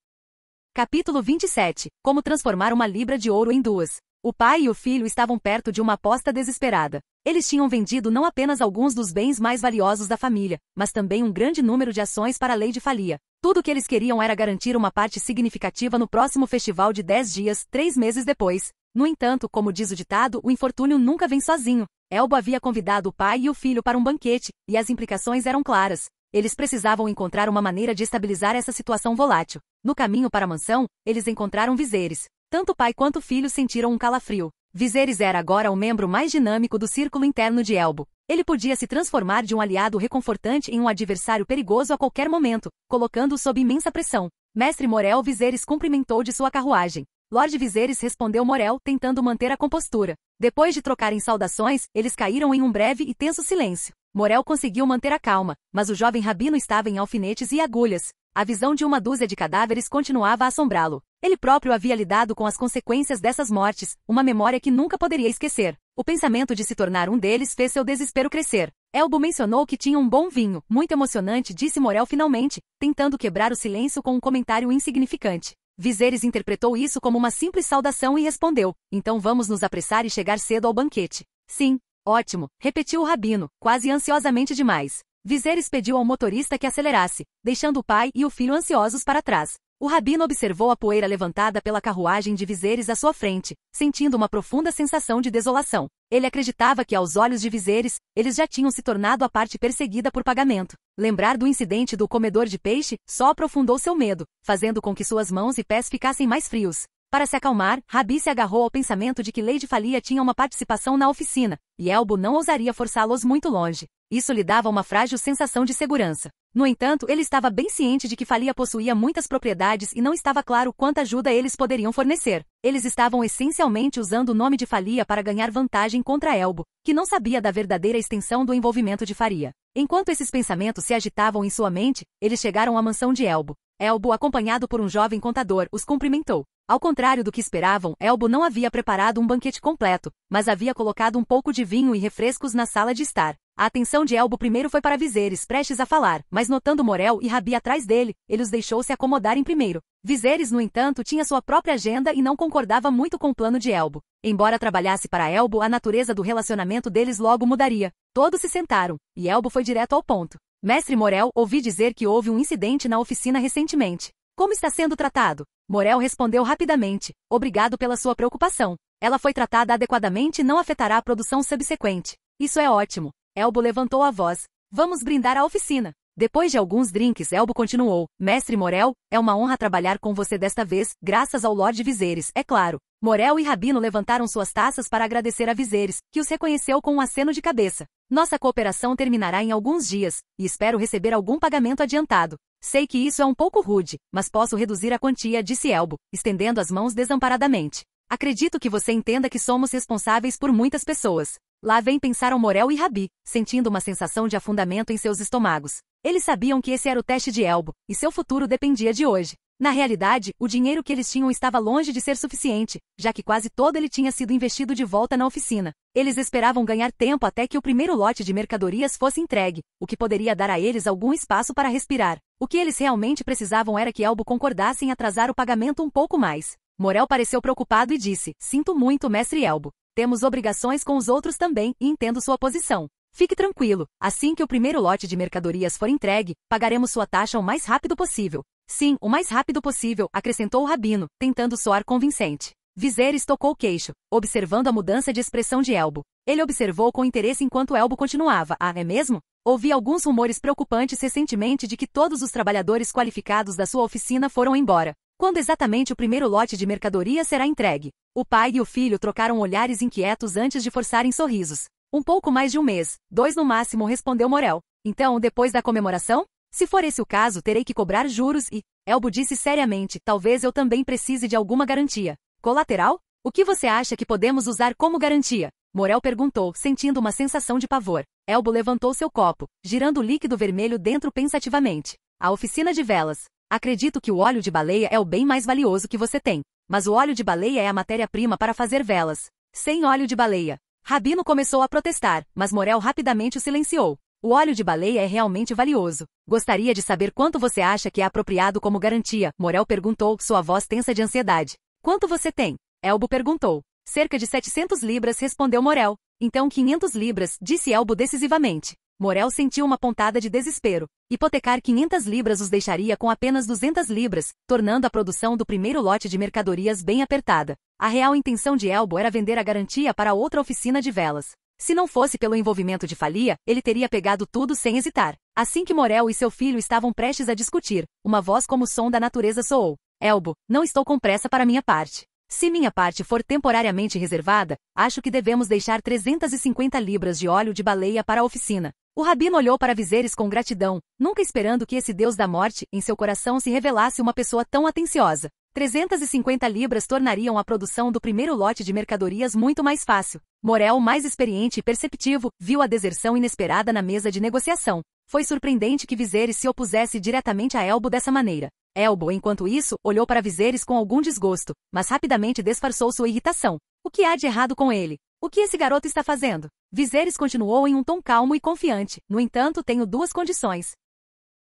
A: Capítulo 27. Como transformar uma libra de ouro em 2. O pai e o filho estavam perto de uma aposta desesperada. Eles tinham vendido não apenas alguns dos bens mais valiosos da família, mas também um grande número de ações para a Lady Falia. Tudo o que eles queriam era garantir uma parte significativa no próximo festival de 10 dias, 3 meses depois. No entanto, como diz o ditado, o infortúnio nunca vem sozinho. Elbo havia convidado o pai e o filho para um banquete, e as implicações eram claras. Eles precisavam encontrar uma maneira de estabilizar essa situação volátil. No caminho para a mansão, eles encontraram Viserys. Tanto o pai quanto o filho sentiram um calafrio. Viserys era agora o membro mais dinâmico do círculo interno de Elbo. Ele podia se transformar de um aliado reconfortante em um adversário perigoso a qualquer momento, colocando-o sob imensa pressão. Mestre Morel, Viserys cumprimentou de sua carruagem. Lord Viserys respondeu Morel, tentando manter a compostura. Depois de trocarem saudações, eles caíram em um breve e tenso silêncio. Morel conseguiu manter a calma, mas o jovem rabino estava em alfinetes e agulhas. A visão de uma dúzia de cadáveres continuava a assombrá-lo. Ele próprio havia lidado com as consequências dessas mortes, uma memória que nunca poderia esquecer. O pensamento de se tornar um deles fez seu desespero crescer. Elbo mencionou que tinha um bom vinho, muito emocionante, disse Morel finalmente, tentando quebrar o silêncio com um comentário insignificante. Viserys interpretou isso como uma simples saudação e respondeu, então vamos nos apressar e chegar cedo ao banquete. Sim, ótimo, repetiu o rabino, quase ansiosamente demais. Viserys pediu ao motorista que acelerasse, deixando o pai e o filho ansiosos para trás. O rabino observou a poeira levantada pela carruagem de Viserys à sua frente, sentindo uma profunda sensação de desolação. Ele acreditava que, aos olhos de Viserys, eles já tinham se tornado a parte perseguida por pagamento. Lembrar do incidente do comedor de peixe só aprofundou seu medo, fazendo com que suas mãos e pés ficassem mais frios. Para se acalmar, Rabi se agarrou ao pensamento de que Lady Falia tinha uma participação na oficina, e Elbo não ousaria forçá-los muito longe. Isso lhe dava uma frágil sensação de segurança. No entanto, ele estava bem ciente de que Falia possuía muitas propriedades e não estava claro quanta ajuda eles poderiam fornecer. Eles estavam essencialmente usando o nome de Falia para ganhar vantagem contra Elbo, que não sabia da verdadeira extensão do envolvimento de Faria. Enquanto esses pensamentos se agitavam em sua mente, eles chegaram à mansão de Elbo. Elbo, acompanhado por um jovem contador, os cumprimentou. Ao contrário do que esperavam, Elbo não havia preparado um banquete completo, mas havia colocado um pouco de vinho e refrescos na sala de estar. A atenção de Elbo primeiro foi para Viserys, prestes a falar, mas notando Morel e Rabi atrás dele, ele os deixou se acomodarem primeiro. Viserys, no entanto, tinha sua própria agenda e não concordava muito com o plano de Elbo. Embora trabalhasse para Elbo, a natureza do relacionamento deles logo mudaria. Todos se sentaram, e Elbo foi direto ao ponto. Mestre Morel, ouvi dizer que houve um incidente na oficina recentemente. Como está sendo tratado? Morel respondeu rapidamente. Obrigado pela sua preocupação. Ela foi tratada adequadamente e não afetará a produção subsequente. Isso é ótimo. Elbo levantou a voz. Vamos brindar a oficina. Depois de alguns drinks, Elbo continuou. Mestre Morel, é uma honra trabalhar com você desta vez, graças ao Lord Viserys, é claro. Morel e Rabino levantaram suas taças para agradecer a Viserys, que os reconheceu com um aceno de cabeça. Nossa cooperação terminará em alguns dias, e espero receber algum pagamento adiantado. Sei que isso é um pouco rude, mas posso reduzir a quantia, disse Elbo, estendendo as mãos desamparadamente. Acredito que você entenda que somos responsáveis por muitas pessoas. Lá vem pensaram Morel e Rabi, sentindo uma sensação de afundamento em seus estômagos. Eles sabiam que esse era o teste de Elbo, e seu futuro dependia de hoje. Na realidade, o dinheiro que eles tinham estava longe de ser suficiente, já que quase todo ele tinha sido investido de volta na oficina. Eles esperavam ganhar tempo até que o primeiro lote de mercadorias fosse entregue, o que poderia dar a eles algum espaço para respirar. O que eles realmente precisavam era que Elbo concordasse em atrasar o pagamento um pouco mais. Morel pareceu preocupado e disse: "Sinto muito, mestre Elbo. Temos obrigações com os outros também e entendo sua posição. Fique tranquilo, assim que o primeiro lote de mercadorias for entregue, pagaremos sua taxa o mais rápido possível." "Sim, o mais rápido possível", acrescentou o Rabino, tentando soar convincente. Viserys tocou o queixo, observando a mudança de expressão de Elbo. Ele observou com interesse enquanto Elbo continuava: "Ah, é mesmo? Ouvi alguns rumores preocupantes recentemente de que todos os trabalhadores qualificados da sua oficina foram embora. Quando exatamente o primeiro lote de mercadoria será entregue?" O pai e o filho trocaram olhares inquietos antes de forçarem sorrisos. "Um pouco mais de um mês, 2 no máximo", respondeu Morel. "Então, depois da comemoração? Se for esse o caso, terei que cobrar juros e..." Elbo disse seriamente: "Talvez eu também precise de alguma garantia." "Colateral? O que você acha que podemos usar como garantia?" Morel perguntou, sentindo uma sensação de pavor. Elbo levantou seu copo, girando o líquido vermelho dentro pensativamente. "A oficina de velas. Acredito que o óleo de baleia é o bem mais valioso que você tem. Mas o óleo de baleia é a matéria-prima para fazer velas. Sem óleo de baleia." Rabino começou a protestar, mas Morel rapidamente o silenciou. "O óleo de baleia é realmente valioso. Gostaria de saber quanto você acha que é apropriado como garantia?" Morel perguntou, sua voz tensa de ansiedade. "Quanto você tem?" Elbo perguntou. "Cerca de 700 libras", respondeu Morel. "Então 500 libras", disse Elbo decisivamente. Morel sentiu uma pontada de desespero. Hipotecar 500 libras os deixaria com apenas 200 libras, tornando a produção do primeiro lote de mercadorias bem apertada. A real intenção de Elbo era vender a garantia para outra oficina de velas. Se não fosse pelo envolvimento de Falia, ele teria pegado tudo sem hesitar. Assim que Morel e seu filho estavam prestes a discutir, uma voz como o som da natureza soou: "Elbo, não estou com pressa para minha parte. Se minha parte for temporariamente reservada, acho que devemos deixar 350 libras de óleo de baleia para a oficina." O Rabino olhou para Viserys com gratidão, nunca esperando que esse deus da morte, em seu coração, se revelasse uma pessoa tão atenciosa. 350 libras tornariam a produção do primeiro lote de mercadorias muito mais fácil. Morel, mais experiente e perceptivo, viu a deserção inesperada na mesa de negociação. Foi surpreendente que Viserys se opusesse diretamente a Elbo dessa maneira. Elbo, enquanto isso, olhou para Viserys com algum desgosto, mas rapidamente disfarçou sua irritação. O que há de errado com ele? O que esse garoto está fazendo? Viserys continuou em um tom calmo e confiante. "No entanto, tenho 2 condições."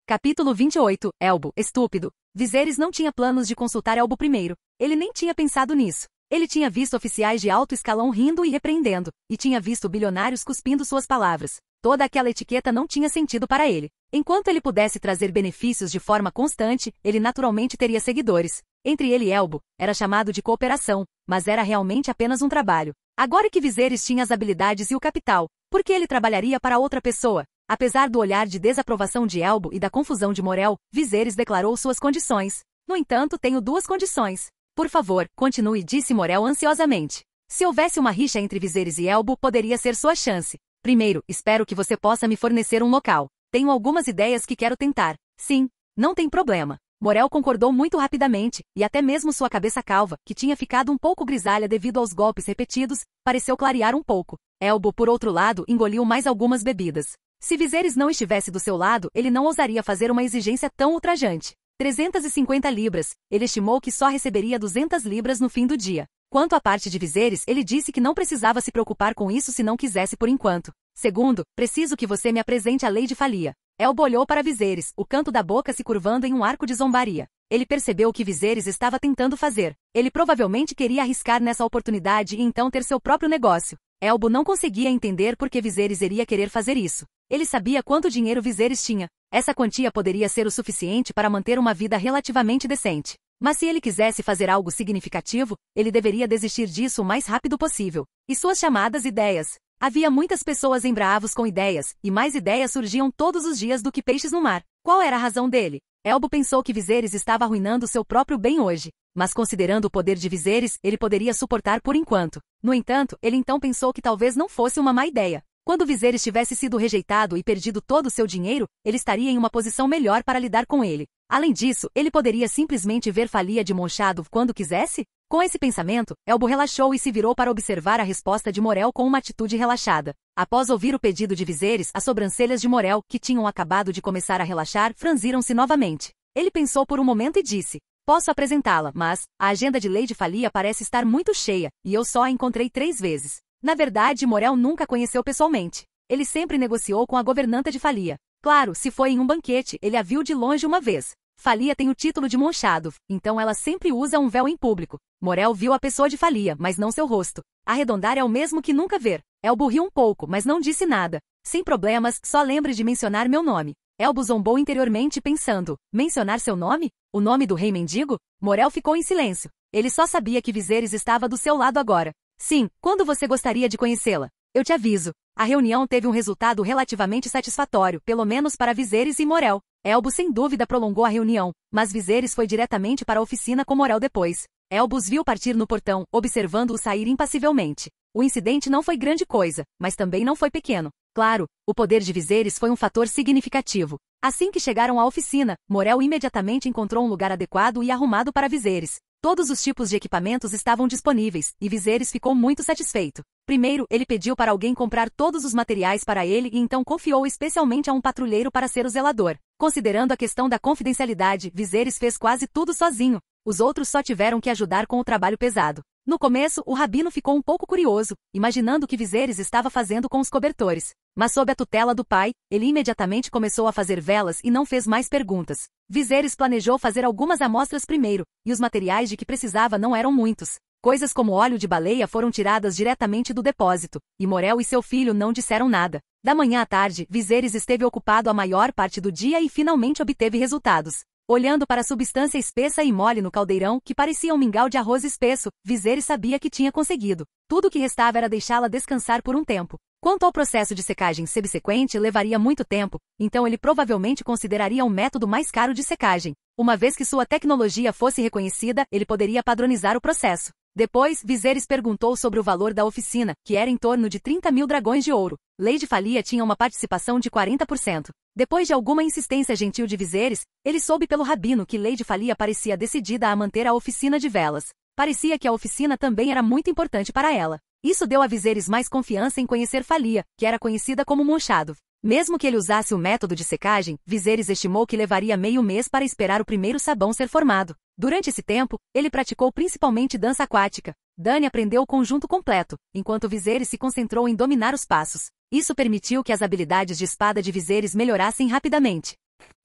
A: Capítulo 28. Elbo, estúpido. Viserys não tinha planos de consultar Elbo primeiro. Ele nem tinha pensado nisso. Ele tinha visto oficiais de alto escalão rindo e repreendendo, e tinha visto bilionários cuspindo suas palavras. Toda aquela etiqueta não tinha sentido para ele. Enquanto ele pudesse trazer benefícios de forma constante, ele naturalmente teria seguidores. Entre ele e Elbo, era chamado de cooperação, mas era realmente apenas um trabalho. Agora que Viserys tinha as habilidades e o capital, por que ele trabalharia para outra pessoa? Apesar do olhar de desaprovação de Elbo e da confusão de Morel, Viserys declarou suas condições. "No entanto, tenho 2 condições." "Por favor, continue", disse Morel ansiosamente. Se houvesse uma rixa entre Viserys e Elbo, poderia ser sua chance. "Primeiro, espero que você possa me fornecer um local. Tenho algumas ideias que quero tentar." "Sim, não tem problema." Morel concordou muito rapidamente, e até mesmo sua cabeça calva, que tinha ficado um pouco grisalha devido aos golpes repetidos, pareceu clarear um pouco. Elbo, por outro lado, engoliu mais algumas bebidas. Se Viserys não estivesse do seu lado, ele não ousaria fazer uma exigência tão ultrajante. 350 libras, ele estimou que só receberia 200 libras no fim do dia. Quanto à parte de Viserys, ele disse que não precisava se preocupar com isso se não quisesse por enquanto. "Segundo, preciso que você me apresente a lei de Falia." Elbo olhou para Viserys, o canto da boca se curvando em um arco de zombaria. Ele percebeu o que Viserys estava tentando fazer. Ele provavelmente queria arriscar nessa oportunidade e então ter seu próprio negócio. Elbo não conseguia entender por que Viserys iria querer fazer isso. Ele sabia quanto dinheiro Viserys tinha. Essa quantia poderia ser o suficiente para manter uma vida relativamente decente. Mas se ele quisesse fazer algo significativo, ele deveria desistir disso o mais rápido possível. E suas chamadas ideias. Havia muitas pessoas embravos com ideias, e mais ideias surgiam todos os dias do que peixes no mar. Qual era a razão dele? Elbo pensou que Viserys estava arruinando seu próprio bem hoje. Mas considerando o poder de Viserys, ele poderia suportar por enquanto. No entanto, ele então pensou que talvez não fosse uma má ideia. Quando Viserys tivesse sido rejeitado e perdido todo o seu dinheiro, ele estaria em uma posição melhor para lidar com ele. Além disso, ele poderia simplesmente ver Falia de Monchado quando quisesse? Com esse pensamento, Elbo relaxou e se virou para observar a resposta de Morel com uma atitude relaxada. Após ouvir o pedido de Viserys, as sobrancelhas de Morel, que tinham acabado de começar a relaxar, franziram-se novamente. Ele pensou por um momento e disse: posso apresentá-la, mas a agenda de Lady Falia parece estar muito cheia, e eu só a encontrei 3 vezes. Na verdade, Morel nunca a conheceu pessoalmente. Ele sempre negociou com a governanta de Falia. Claro, se foi em um banquete, ele a viu de longe uma vez. Falia tem o título de Monshado, então ela sempre usa um véu em público. Morel viu a pessoa de Falia, mas não seu rosto. Arredondar é o mesmo que nunca ver. Elbo riu um pouco, mas não disse nada. Sem problemas, só lembre de mencionar meu nome. Elbo zombou interiormente pensando: mencionar seu nome? O nome do rei mendigo? Morel ficou em silêncio. Ele só sabia que Viserys estava do seu lado agora. Sim, quando você gostaria de conhecê-la? Eu te aviso. A reunião teve um resultado relativamente satisfatório, pelo menos para Viserys e Morel. Elbo sem dúvida prolongou a reunião, mas Viserys foi diretamente para a oficina com Morel depois. Elbo os viu partir no portão, observando-o sair impassivelmente. O incidente não foi grande coisa, mas também não foi pequeno. Claro, o poder de Viserys foi um fator significativo. Assim que chegaram à oficina, Morel imediatamente encontrou um lugar adequado e arrumado para Viserys. Todos os tipos de equipamentos estavam disponíveis, e Viserys ficou muito satisfeito. Primeiro, ele pediu para alguém comprar todos os materiais para ele e então confiou especialmente a um patrulheiro para ser o zelador. Considerando a questão da confidencialidade, Viserys fez quase tudo sozinho. Os outros só tiveram que ajudar com o trabalho pesado. No começo, o rabino ficou um pouco curioso, imaginando o que Viserys estava fazendo com os cobertores. Mas sob a tutela do pai, ele imediatamente começou a fazer velas e não fez mais perguntas. Viserys planejou fazer algumas amostras primeiro, e os materiais de que precisava não eram muitos. Coisas como óleo de baleia foram tiradas diretamente do depósito, e Morel e seu filho não disseram nada. Da manhã à tarde, Viserys esteve ocupado a maior parte do dia e finalmente obteve resultados. Olhando para a substância espessa e mole no caldeirão, que parecia um mingau de arroz espesso, Viserys sabia que tinha conseguido. Tudo o que restava era deixá-la descansar por um tempo. Quanto ao processo de secagem subsequente, levaria muito tempo, então ele provavelmente consideraria um método mais caro de secagem. Uma vez que sua tecnologia fosse reconhecida, ele poderia padronizar o processo. Depois, Viserys perguntou sobre o valor da oficina, que era em torno de 30 mil dragões de ouro. Lady Falia tinha uma participação de 40%. Depois de alguma insistência gentil de Viserys, ele soube pelo rabino que Lady Falia parecia decidida a manter a oficina de velas. Parecia que a oficina também era muito importante para ela. Isso deu a Viserys mais confiança em conhecer Falia, que era conhecida como Monshado. Mesmo que ele usasse o método de secagem, Viserys estimou que levaria meio mês para esperar o primeiro sabão ser formado. Durante esse tempo, ele praticou principalmente dança aquática. Dany aprendeu o conjunto completo, enquanto Viserys se concentrou em dominar os passos. Isso permitiu que as habilidades de espada de Viserys melhorassem rapidamente.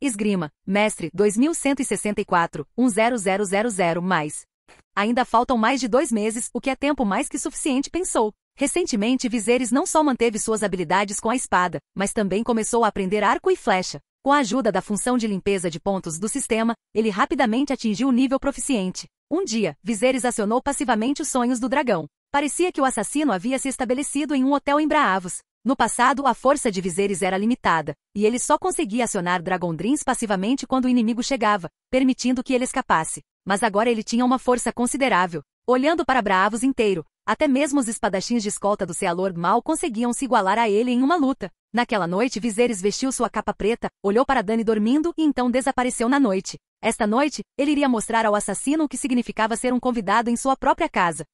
A: Esgrima, mestre, 2164, 10000 mais. Ainda faltam mais de 2 meses, o que é tempo mais que suficiente, pensou. Recentemente, Viserys não só manteve suas habilidades com a espada, mas também começou a aprender arco e flecha. Com a ajuda da função de limpeza de pontos do sistema, ele rapidamente atingiu o nível proficiente. Um dia, Viserys acionou passivamente os sonhos do dragão. Parecia que o assassino havia se estabelecido em um hotel em Braavos. No passado, a força de Viserys era limitada, e ele só conseguia acionar Dragondrins passivamente quando o inimigo chegava, permitindo que ele escapasse. Mas agora ele tinha uma força considerável. Olhando para Braavos inteiro, até mesmo os espadachins de escolta do Sealord mal conseguiam se igualar a ele em uma luta. Naquela noite, Viserys vestiu sua capa preta, olhou para Dany dormindo e então desapareceu na noite. Esta noite, ele iria mostrar ao assassino o que significava ser um convidado em sua própria casa.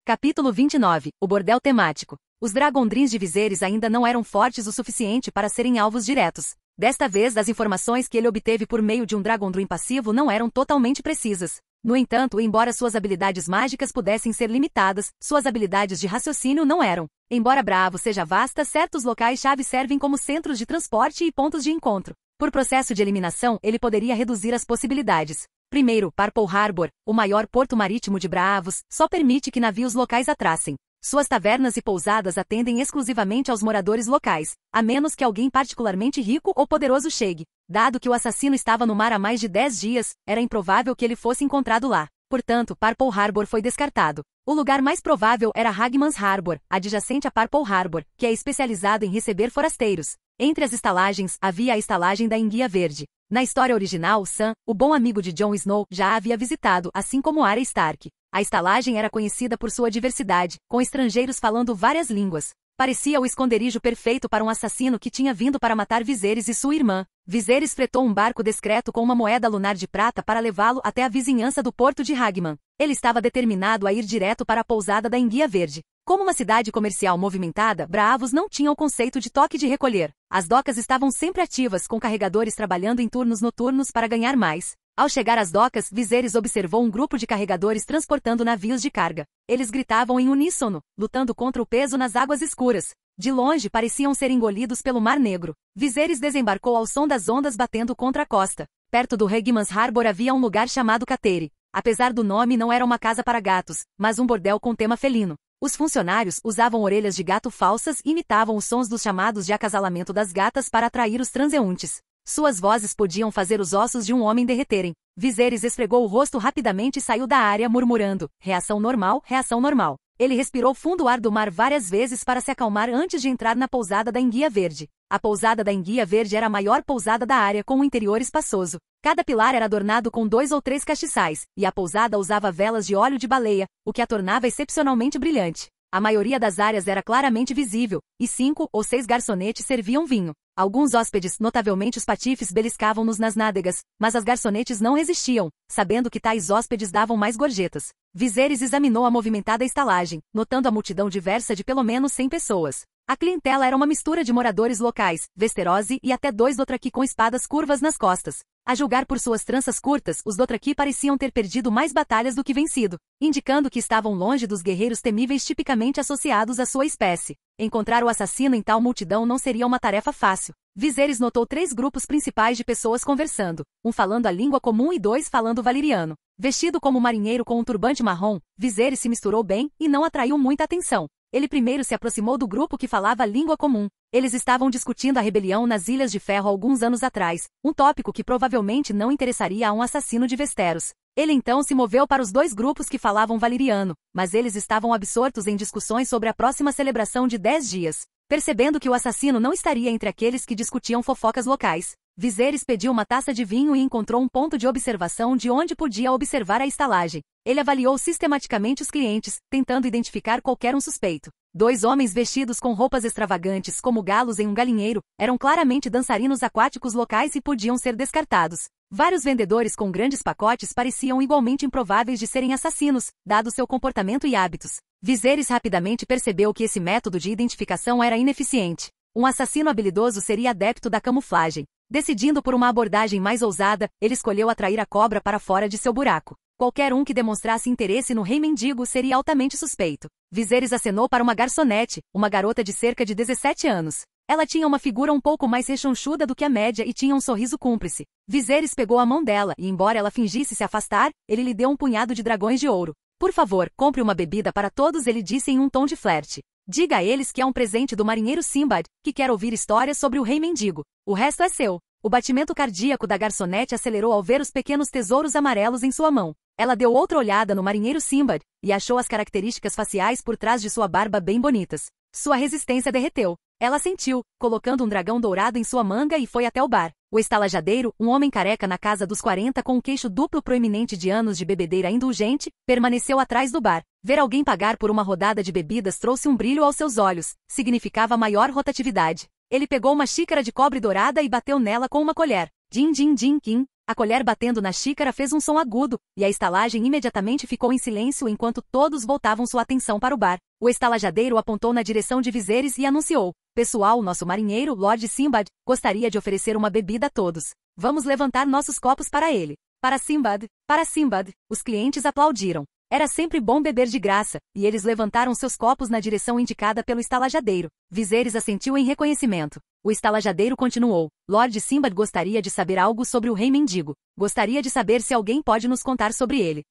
A: Capítulo 29. O bordel temático. Os Dragondrins de Viserys ainda não eram fortes o suficiente para serem alvos diretos. Desta vez, as informações que ele obteve por meio de um Dragondrin passivo não eram totalmente precisas. No entanto, embora suas habilidades mágicas pudessem ser limitadas, suas habilidades de raciocínio não eram. Embora Braavos seja vasta, certos locais-chave servem como centros de transporte e pontos de encontro. Por processo de eliminação, ele poderia reduzir as possibilidades. Primeiro, Purple Harbor, o maior porto marítimo de Braavos, só permite que navios locais atracem. Suas tavernas e pousadas atendem exclusivamente aos moradores locais, a menos que alguém particularmente rico ou poderoso chegue. Dado que o assassino estava no mar há mais de 10 dias, era improvável que ele fosse encontrado lá. Portanto, Purple Harbor foi descartado. O lugar mais provável era Hagman's Harbor, adjacente a Purple Harbor, que é especializado em receber forasteiros. Entre as estalagens, havia a estalagem da Enguia Verde. Na história original, Sam, o bom amigo de Jon Snow, já a havia visitado, assim como Arya Stark. A estalagem era conhecida por sua diversidade, com estrangeiros falando várias línguas. Parecia o esconderijo perfeito para um assassino que tinha vindo para matar Viserys e sua irmã. Viserys fretou um barco discreto com uma moeda lunar de prata para levá-lo até a vizinhança do porto de Hagman. Ele estava determinado a ir direto para a pousada da Enguia Verde. Como uma cidade comercial movimentada, Braavos não tinha o conceito de toque de recolher. As docas estavam sempre ativas, com carregadores trabalhando em turnos noturnos para ganhar mais. Ao chegar às docas, Viserys observou um grupo de carregadores transportando navios de carga. Eles gritavam em uníssono, lutando contra o peso nas águas escuras. De longe pareciam ser engolidos pelo Mar Negro. Viserys desembarcou ao som das ondas batendo contra a costa. Perto do Hagman's Harbor havia um lugar chamado Cateri. Apesar do nome, não era uma casa para gatos, mas um bordel com tema felino. Os funcionários usavam orelhas de gato falsas e imitavam os sons dos chamados de acasalamento das gatas para atrair os transeuntes. Suas vozes podiam fazer os ossos de um homem derreterem. Viserys esfregou o rosto rapidamente e saiu da área murmurando: reação normal, reação normal. Ele respirou fundo o ar do mar várias vezes para se acalmar antes de entrar na pousada da Enguia Verde. A pousada da Enguia Verde era a maior pousada da área, com um interior espaçoso. Cada pilar era adornado com 2 ou 3 castiçais, e a pousada usava velas de óleo de baleia, o que a tornava excepcionalmente brilhante. A maioria das áreas era claramente visível, e 5 ou 6 garçonetes serviam vinho. Alguns hóspedes, notavelmente os patifes, beliscavam-nos nas nádegas, mas as garçonetes não resistiam, sabendo que tais hóspedes davam mais gorjetas. Viserys examinou a movimentada estalagem, notando a multidão diversa de pelo menos 100 pessoas. A clientela era uma mistura de moradores locais, Westerosi e até 2 Dothraki com espadas curvas nas costas. A julgar por suas tranças curtas, os Dothraki pareciam ter perdido mais batalhas do que vencido, indicando que estavam longe dos guerreiros temíveis tipicamente associados à sua espécie. Encontrar o assassino em tal multidão não seria uma tarefa fácil. Viserys notou 3 grupos principais de pessoas conversando, um falando a língua comum e 2 falando valeriano. Vestido como marinheiro com um turbante marrom, Viserys se misturou bem e não atraiu muita atenção. Ele primeiro se aproximou do grupo que falava a língua comum. Eles estavam discutindo a rebelião nas Ilhas de Ferro alguns anos atrás, um tópico que provavelmente não interessaria a um assassino de Westeros. Ele então se moveu para os 2 grupos que falavam valeriano, mas eles estavam absortos em discussões sobre a próxima celebração de 10 dias. Percebendo que o assassino não estaria entre aqueles que discutiam fofocas locais, Viserys pediu uma taça de vinho e encontrou um ponto de observação de onde podia observar a estalagem. Ele avaliou sistematicamente os clientes, tentando identificar qualquer um suspeito. 2 homens vestidos com roupas extravagantes como galos em um galinheiro, eram claramente dançarinos aquáticos locais e podiam ser descartados. Vários vendedores com grandes pacotes pareciam igualmente improváveis de serem assassinos, dado seu comportamento e hábitos. Viserys rapidamente percebeu que esse método de identificação era ineficiente. Um assassino habilidoso seria adepto da camuflagem. Decidindo por uma abordagem mais ousada, ele escolheu atrair a cobra para fora de seu buraco. Qualquer um que demonstrasse interesse no rei mendigo seria altamente suspeito. Viserys acenou para uma garçonete, uma garota de cerca de 17 anos. Ela tinha uma figura um pouco mais rechonchuda do que a média e tinha um sorriso cúmplice. Viserys pegou a mão dela e, embora ela fingisse se afastar, ele lhe deu um punhado de dragões de ouro. Por favor, compre uma bebida para todos, ele disse em um tom de flerte. Diga a eles que é um presente do marinheiro Sinbad, que quer ouvir histórias sobre o rei mendigo. O resto é seu. O batimento cardíaco da garçonete acelerou ao ver os pequenos tesouros amarelos em sua mão. Ela deu outra olhada no marinheiro Sinbad, e achou as características faciais por trás de sua barba bem bonitas. Sua resistência derreteu. Ela sentiu, colocando um dragão dourado em sua manga e foi até o bar. O estalajadeiro, um homem careca na casa dos 40 com um queixo duplo proeminente de anos de bebedeira indulgente, permaneceu atrás do bar. Ver alguém pagar por uma rodada de bebidas trouxe um brilho aos seus olhos, significava maior rotatividade. Ele pegou uma xícara de cobre dourada e bateu nela com uma colher. Din din din kim. A colher batendo na xícara fez um som agudo, e a estalagem imediatamente ficou em silêncio enquanto todos voltavam sua atenção para o bar. O estalajadeiro apontou na direção de Viserys e anunciou: pessoal, nosso marinheiro, Lord Sinbad, gostaria de oferecer uma bebida a todos. Vamos levantar nossos copos para ele. Para Sinbad, para Sinbad. Os clientes aplaudiram. Era sempre bom beber de graça, e eles levantaram seus copos na direção indicada pelo estalajadeiro. Viserys assentiu em reconhecimento. O estalajadeiro continuou: Lord Sinbad gostaria de saber algo sobre o rei mendigo. Gostaria de saber se alguém pode nos contar sobre ele.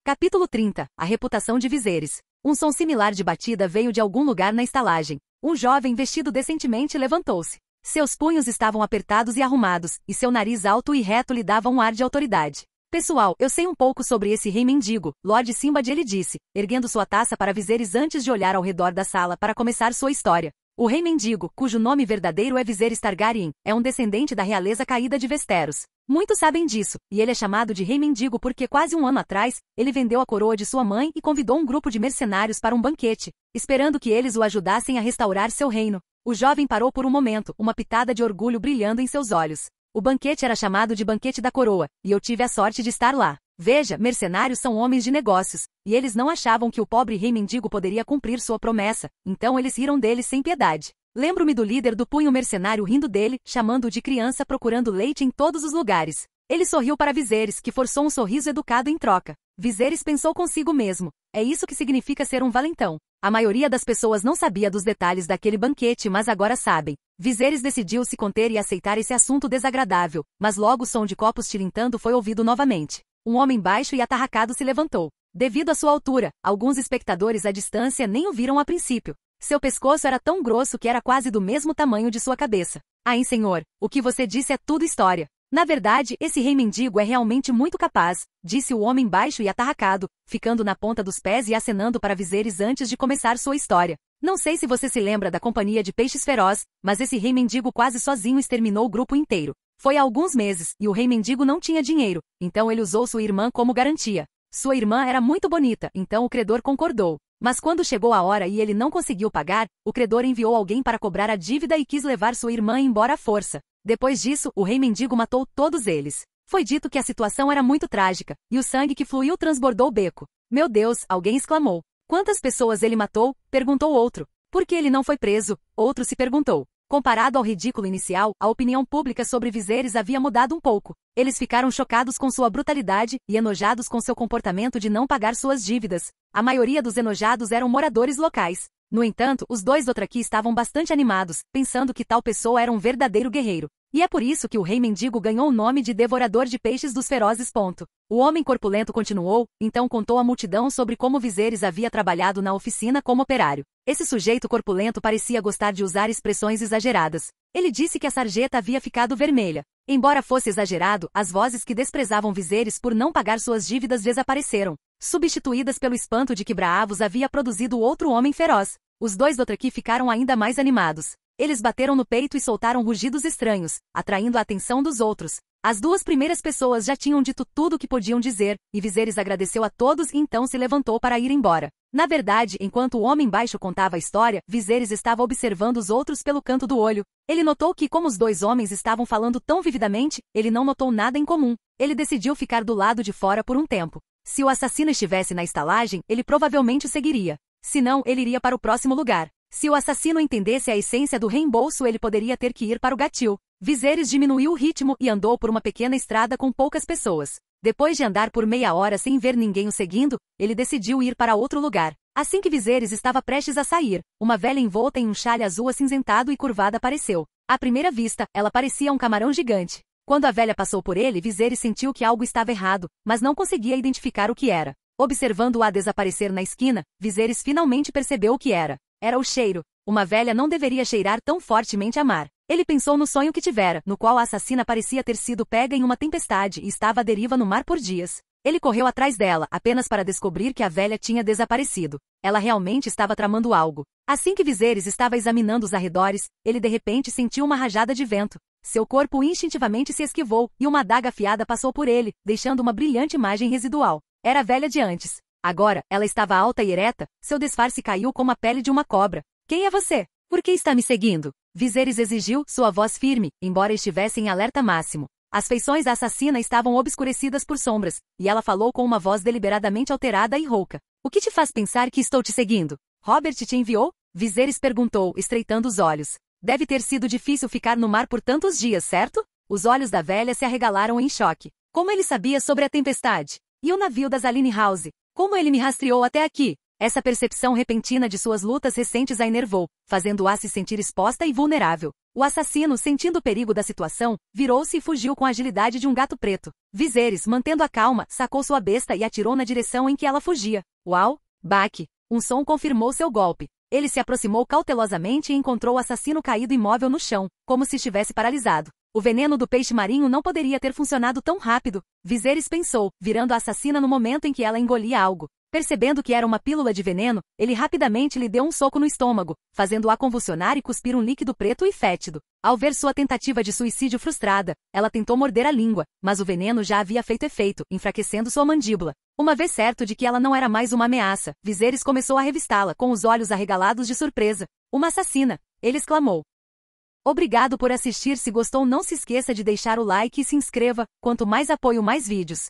A: Capítulo 30. A reputação de Viserys. Um som similar de batida veio de algum lugar na estalagem. Um jovem vestido decentemente levantou-se. Seus punhos estavam apertados e arrumados, e seu nariz alto e reto lhe dava um ar de autoridade. Pessoal, eu sei um pouco sobre esse rei mendigo, Lord Sinbad, ele disse, erguendo sua taça para Viserys antes de olhar ao redor da sala para começar sua história. O Rei Mendigo, cujo nome verdadeiro é Viserys Targaryen, é um descendente da realeza caída de Westeros. Muitos sabem disso, e ele é chamado de Rei Mendigo porque quase um ano atrás, ele vendeu a coroa de sua mãe e convidou um grupo de mercenários para um banquete, esperando que eles o ajudassem a restaurar seu reino. O jovem parou por um momento, uma pitada de orgulho brilhando em seus olhos. O banquete era chamado de Banquete da Coroa, e eu tive a sorte de estar lá. Veja, mercenários são homens de negócios, e eles não achavam que o pobre Rei Mendigo poderia cumprir sua promessa, então eles riram dele sem piedade. Lembro-me do líder do punho mercenário rindo dele, chamando-o de criança procurando leite em todos os lugares. Ele sorriu para Viserys, que forçou um sorriso educado em troca. Viserys pensou consigo mesmo, é isso que significa ser um valentão. A maioria das pessoas não sabia dos detalhes daquele banquete, mas agora sabem. Viserys decidiu se conter e aceitar esse assunto desagradável, mas logo o som de copos tilintando foi ouvido novamente. Um homem baixo e atarracado se levantou. Devido à sua altura, alguns espectadores à distância nem o viram a princípio. Seu pescoço era tão grosso que era quase do mesmo tamanho de sua cabeça. Hein, senhor, o que você disse é tudo história. Na verdade, esse Rei Mendigo é realmente muito capaz, disse o homem baixo e atarracado, ficando na ponta dos pés e acenando para Viserys antes de começar sua história. Não sei se você se lembra da Companhia de Peixes Feroz, mas esse Rei Mendigo quase sozinho exterminou o grupo inteiro. Foi há alguns meses, e o Rei Mendigo não tinha dinheiro, então ele usou sua irmã como garantia. Sua irmã era muito bonita, então o credor concordou. Mas quando chegou a hora e ele não conseguiu pagar, o credor enviou alguém para cobrar a dívida e quis levar sua irmã embora à força. Depois disso, o Rei Mendigo matou todos eles. Foi dito que a situação era muito trágica, e o sangue que fluiu transbordou o beco. Meu Deus, alguém exclamou. Quantas pessoas ele matou? Perguntou outro. Por que ele não foi preso? Outro se perguntou. Comparado ao ridículo inicial, a opinião pública sobre Viserys havia mudado um pouco. Eles ficaram chocados com sua brutalidade e enojados com seu comportamento de não pagar suas dívidas. A maioria dos enojados eram moradores locais. No entanto, os dois Dothraki estavam bastante animados, pensando que tal pessoa era um verdadeiro guerreiro. E é por isso que o Rei Mendigo ganhou o nome de Devorador de Peixes dos Ferozes. O homem corpulento continuou, então contou à multidão sobre como Viserys havia trabalhado na oficina como operário. Esse sujeito corpulento parecia gostar de usar expressões exageradas. Ele disse que a sarjeta havia ficado vermelha. Embora fosse exagerado, as vozes que desprezavam Viserys por não pagar suas dívidas desapareceram, substituídas pelo espanto de que Braavos havia produzido outro homem feroz. Os dois Dothraki ficaram ainda mais animados. Eles bateram no peito e soltaram rugidos estranhos, atraindo a atenção dos outros. As duas primeiras pessoas já tinham dito tudo o que podiam dizer, e Viserys agradeceu a todos e então se levantou para ir embora. Na verdade, enquanto o homem baixo contava a história, Viserys estava observando os outros pelo canto do olho. Ele notou que, como os dois homens estavam falando tão vividamente, ele não notou nada em comum. Ele decidiu ficar do lado de fora por um tempo. Se o assassino estivesse na estalagem, ele provavelmente o seguiria. Se não, ele iria para o próximo lugar. Se o assassino entendesse a essência do reembolso, ele poderia ter que ir para o gatil. Viserys diminuiu o ritmo e andou por uma pequena estrada com poucas pessoas. Depois de andar por meia hora sem ver ninguém o seguindo, ele decidiu ir para outro lugar. Assim que Viserys estava prestes a sair, uma velha envolta em um xale azul acinzentado e curvada apareceu. À primeira vista, ela parecia um camarão gigante. Quando a velha passou por ele, Viserys sentiu que algo estava errado, mas não conseguia identificar o que era. Observando-a desaparecer na esquina, Viserys finalmente percebeu o que era. Era o cheiro. Uma velha não deveria cheirar tão fortemente a mar. Ele pensou no sonho que tivera, no qual a assassina parecia ter sido pega em uma tempestade e estava à deriva no mar por dias. Ele correu atrás dela, apenas para descobrir que a velha tinha desaparecido. Ela realmente estava tramando algo. Assim que Viserys estava examinando os arredores, ele de repente sentiu uma rajada de vento. Seu corpo instintivamente se esquivou, e uma adaga afiada passou por ele, deixando uma brilhante imagem residual. Era a velha de antes. Agora, ela estava alta e ereta, seu disfarce caiu como a pele de uma cobra. Quem é você? Por que está me seguindo? Viserys exigiu, sua voz firme, embora estivesse em alerta máximo. As feições da assassina estavam obscurecidas por sombras, e ela falou com uma voz deliberadamente alterada e rouca. O que te faz pensar que estou te seguindo? Robert te enviou? Viserys perguntou, estreitando os olhos. Deve ter sido difícil ficar no mar por tantos dias, certo? Os olhos da velha se arregalaram em choque. Como ele sabia sobre a tempestade? E o navio das Aline House? Como ele me rastreou até aqui? Essa percepção repentina de suas lutas recentes a enervou, fazendo-a se sentir exposta e vulnerável. O assassino, sentindo o perigo da situação, virou-se e fugiu com a agilidade de um gato preto. Viserys, mantendo a calma, sacou sua besta e atirou na direção em que ela fugia. Uau! Baque! Um som confirmou seu golpe. Ele se aproximou cautelosamente e encontrou o assassino caído imóvel no chão, como se estivesse paralisado. O veneno do peixe marinho não poderia ter funcionado tão rápido, Viserys pensou, virando a assassina no momento em que ela engolia algo. Percebendo que era uma pílula de veneno, ele rapidamente lhe deu um soco no estômago, fazendo-a convulsionar e cuspir um líquido preto e fétido. Ao ver sua tentativa de suicídio frustrada, ela tentou morder a língua, mas o veneno já havia feito efeito, enfraquecendo sua mandíbula. Uma vez certo de que ela não era mais uma ameaça, Viserys começou a revistá-la, com os olhos arregalados de surpresa. Uma assassina! Ele exclamou. Obrigado por assistir. Se gostou, não se esqueça de deixar o like e se inscreva. Quanto mais apoio, mais vídeos.